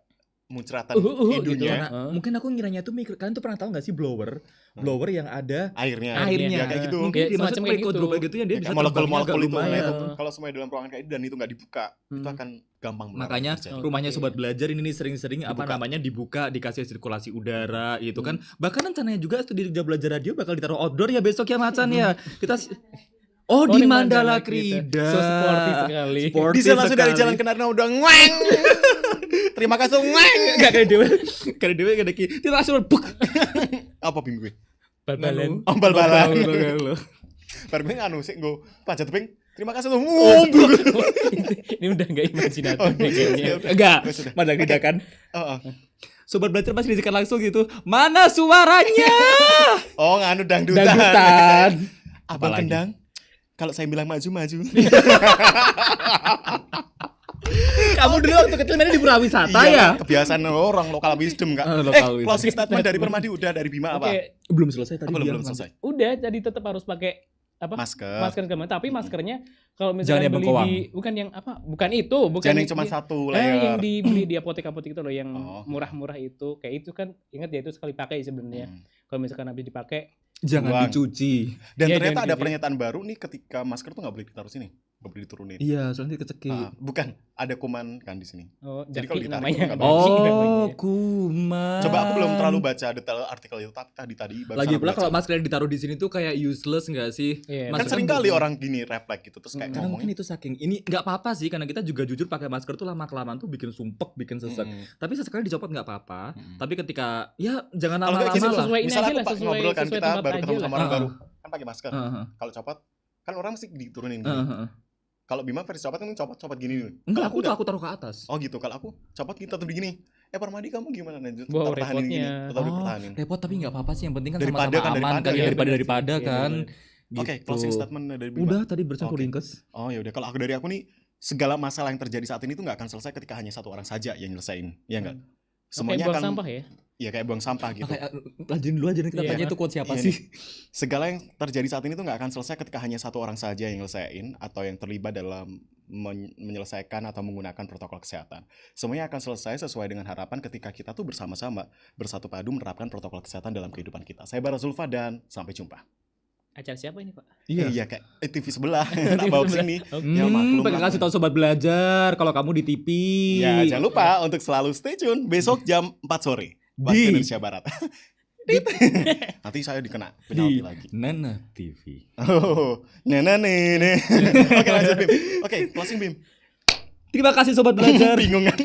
muncratan gitu. hidungnya, Karena mungkin aku ngiranya tuh mikro. Kalian tuh pernah tahu nggak sih blower? Blower yang ada airnya. airnya. Ya, kayak gitu. Mungkin Ya, dia semacam masuk kayak kayak gitu. droplet gitu ya dia bisa Kayak molekul-molekul terbangnya itu. agak Nah, itu lumayan. kalau semuanya dalam ruangan kayak ini dan itu nggak dibuka, itu akan gampang menular Makanya terjadi. rumahnya Oke. sobat belajar ini nih sering-sering apa Dibuka. namanya dibuka, dikasih sirkulasi udara gitu kan. Bahkan rencananya juga studi kerja belajar radio bakal ditaruh outdoor ya besok ya Macan ya. Kita Oh, di Mandala Krida. So sporty sekali. Sporty Bisa langsung dari sekali. jalan Kenarna udah ngweng. Terima kasih ngweng. Enggak kayak dewe. Kayak dewe kayak deki. Kita langsung buk. Apa Bim gue? Bal-balan. Oh, bal-balan. Bal-balan. Bar gue nganu sih gue panjat tebing. Terima kasih tuh. Ini udah nggak imajinatif Oh, nih kayaknya. ya udah. Enggak. Ya sudah. Mandala Krida kan. Oh, oh. Sobat belajar pasti disikat langsung gitu. Mana suaranya? Oh, nganu dangdutan. Dangdutan. Abang Apalagi? Kendang. Kalau saya bilang maju. Kamu dulu waktu kecil mainnya di pura wisata Iya, ya? kebiasaan orang lokal wisdom Kak. Local wisdom. Closing statement dari Permadi udah dari Bima apa? Oke, Belum selesai tadi. Apa dia belum ngomong. selesai? udah jadi tetap harus pakai apa? Masker. Masker segala macam. Tapi maskernya kalau Jangan misalnya yang beli bengkoang. di bukan yang apa? Bukan itu, bukan Jangan yang cuma satu layer. yang dibeli di apotek-apotek itu loh yang Oh. murah-murah itu. Kayak itu kan ingat ya itu sekali pakai sebenarnya. Hmm. Kalau misalkan habis dipakai Jangan Buang. dicuci. Dan Iya, ternyata jangan ada dicuci. pernyataan baru nih ketika masker tuh nggak boleh ditaruh sini, nggak boleh diturunin. Iya, soalnya kecekik. Bukan, ada kuman kan di sini. Jadi kalau jaki ditarik namanya. itu nggak Jaki Oh, namanya. kuman. Coba aku belum terlalu baca detail artikel itu, tapi tadi barusan Lagi aku pula baca. kalau masker yang ditaruh di sini tuh kayak useless nggak sih? Iya, kan Maksudnya sering kali bukan- orang gini refleks gitu terus kayak Karena ngomongin. mungkin itu saking ini nggak apa-apa sih karena kita juga jujur pakai masker tuh lama kelamaan tuh bikin sumpek, bikin sesek. Tapi sesekali dicopot nggak apa-apa. Tapi ketika ya jangan Kalau kayak lama-lama gini lah. sesuai ini Misalnya aja aku lah, pak sesuai ngobrol kan sesuai kita tempat baru aja ketemu lah. sama orang Heeh. baru kan pakai masker. Kalau copot kan orang mesti diturunin. Gini. Kalau Bima versi copot kan copot gini nih. Enggak, Kalau aku taruh ke atas. Oh gitu, kalau aku copot gitu tetap begini. Permadi kamu gimana lanjut? Wow, Tetap tahanin gini, repotnya. tetap Oh, dipertahanin. repot tapi nggak apa-apa sih yang penting kan Daripada sama-sama kan, aman daripada kan ya. daripada Iya, kan. Oke, Gitu. closing statement dari Bima. Udah tadi bersentuh Oke. ringkes. Oh ya udah, kalau aku dari aku nih segala masalah yang terjadi saat ini tuh nggak akan selesai ketika hanya satu orang saja yang nyelesain, ya enggak? Semuanya Kayak buang akan sampah ya. ya kayak buang sampah gitu. Lanjutin dulu aja nanti kita Iya. tanya itu quote siapa Iya sih? Segala yang terjadi saat ini tuh nggak akan selesai ketika hanya satu orang saja yang nyelesain atau yang terlibat dalam menyelesaikan atau menggunakan protokol kesehatan. Semuanya akan selesai sesuai dengan harapan ketika kita tuh bersama-sama bersatu padu menerapkan protokol kesehatan dalam kehidupan kita. Saya Bara Zulfa dan sampai jumpa. Acara siapa ini, Pak? Iya kayak TV sebelah. Tak bawa ke sini. Oke. Ya, maklum Pengen lah. kasih tahu sobat belajar kalau kamu di TV. Ya, jangan lupa untuk selalu stay tune besok jam 4 sore waktu Di- Indonesia Barat. Nanti saya dikena penalti Di lagi. Nana TV. Oh, nah nih. Oke, lanjut Bim. Oke, closing Bim. Terima kasih Sobat Belajar. Bingung kan?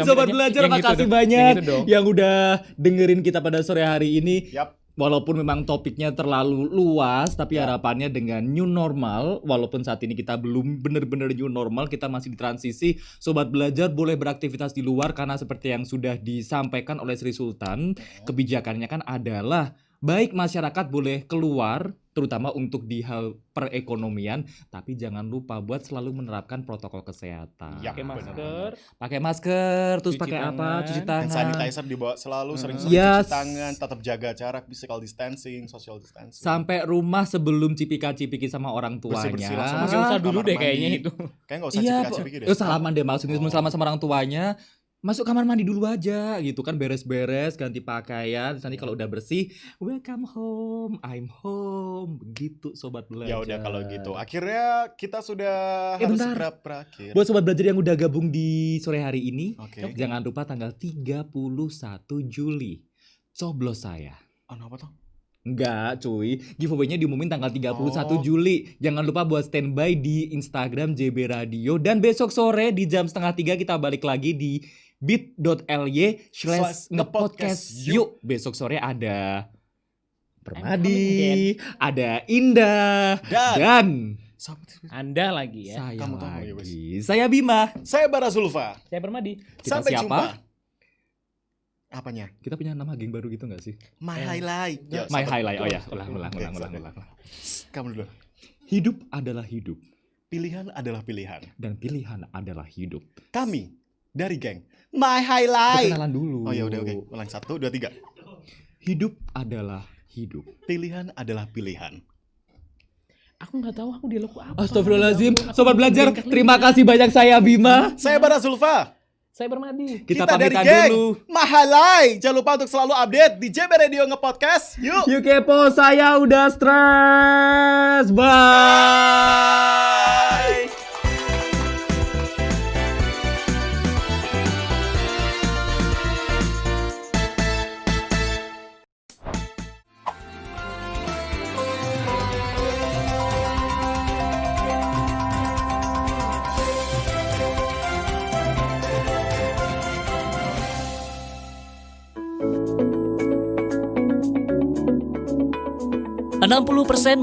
Sobat Belajar, Yang itu makasih dong, banyak yang itu dong. yang udah dengerin kita pada sore hari ini. Yap. Walaupun memang topiknya terlalu luas, tapi Ya. harapannya dengan new normal, walaupun saat ini kita belum benar-benar new normal, kita masih di transisi. Sobat Belajar boleh beraktivitas di luar karena seperti yang sudah disampaikan oleh Sri Sultan, kebijakannya kan adalah baik masyarakat boleh keluar, terutama untuk di hal perekonomian, tapi jangan lupa buat selalu menerapkan protokol kesehatan. Ya, Pakai benar. masker. Pakai masker, terus Cuci pakai apa? tangan. Cuci Hand tangan. sanitizer dibawa selalu, sering-sering Yes. cuci tangan, tetap jaga jarak, physical distancing, social distancing. Sampai rumah sebelum cipika-cipiki sama orang tuanya. Bersih-bersih langsung Masih masuk usah kamar dulu deh mandi. kayaknya itu. Kayak nggak usah Iya, cipika-cipiki deh. salaman deh maksudnya, Oh. salaman sama orang tuanya. Masuk kamar mandi dulu aja gitu kan, beres-beres, ganti pakaian. Terus nanti kalau udah bersih, welcome home, I'm home. Begitu Sobat Belajar. Ya udah kalau gitu. Akhirnya kita sudah harus bentar. segera berakhir. Buat Sobat Belajar yang udah gabung di sore hari ini, Oke. jangan lupa tanggal 31 Juli. Coblos saya. Oh, apa tuh? Enggak cuy, giveaway-nya diumumin tanggal 31 Oh. Juli. Jangan lupa buat standby di Instagram JB Radio. Dan besok sore di jam 2:30 kita balik lagi di bit.ly/ngepodcast. Yuk, besok sore ada Permadi, ada Indah, dan Anda lagi ya. saya Kamu tahu, ya, lagi. Saya Bima. Saya Bara Zulfa. Saya Permadi. Kita Sampai siapa? jumpa. Apanya? Kita punya nama geng baru gitu gak sih? My highlight. Ya, My sampai- highlight. Oh ya, ulang. Oke, Kamu dulu. Hidup adalah hidup Pilihan adalah pilihan. dan pilihan adalah hidup. Kami dari geng My Highlight. Kenalan dulu. Oh ya udah oke. Ulang 1 2 3. Hidup adalah hidup. Pilihan adalah pilihan. Aku nggak tahu aku dialogku apa. Astagfirullahaladzim. Ya ampun, aku Sobat Belajar, bengkak terima lidah. kasih banyak saya Bima. Saya Bara Zulfa. Saya Permadi. Kita dari pamitan geng dulu. My Highlight. Jangan lupa untuk selalu update di JB Radio Ngepodcast. Yuk. Yuk kepo, saya udah stres. Bye. Enam 60% masyarakat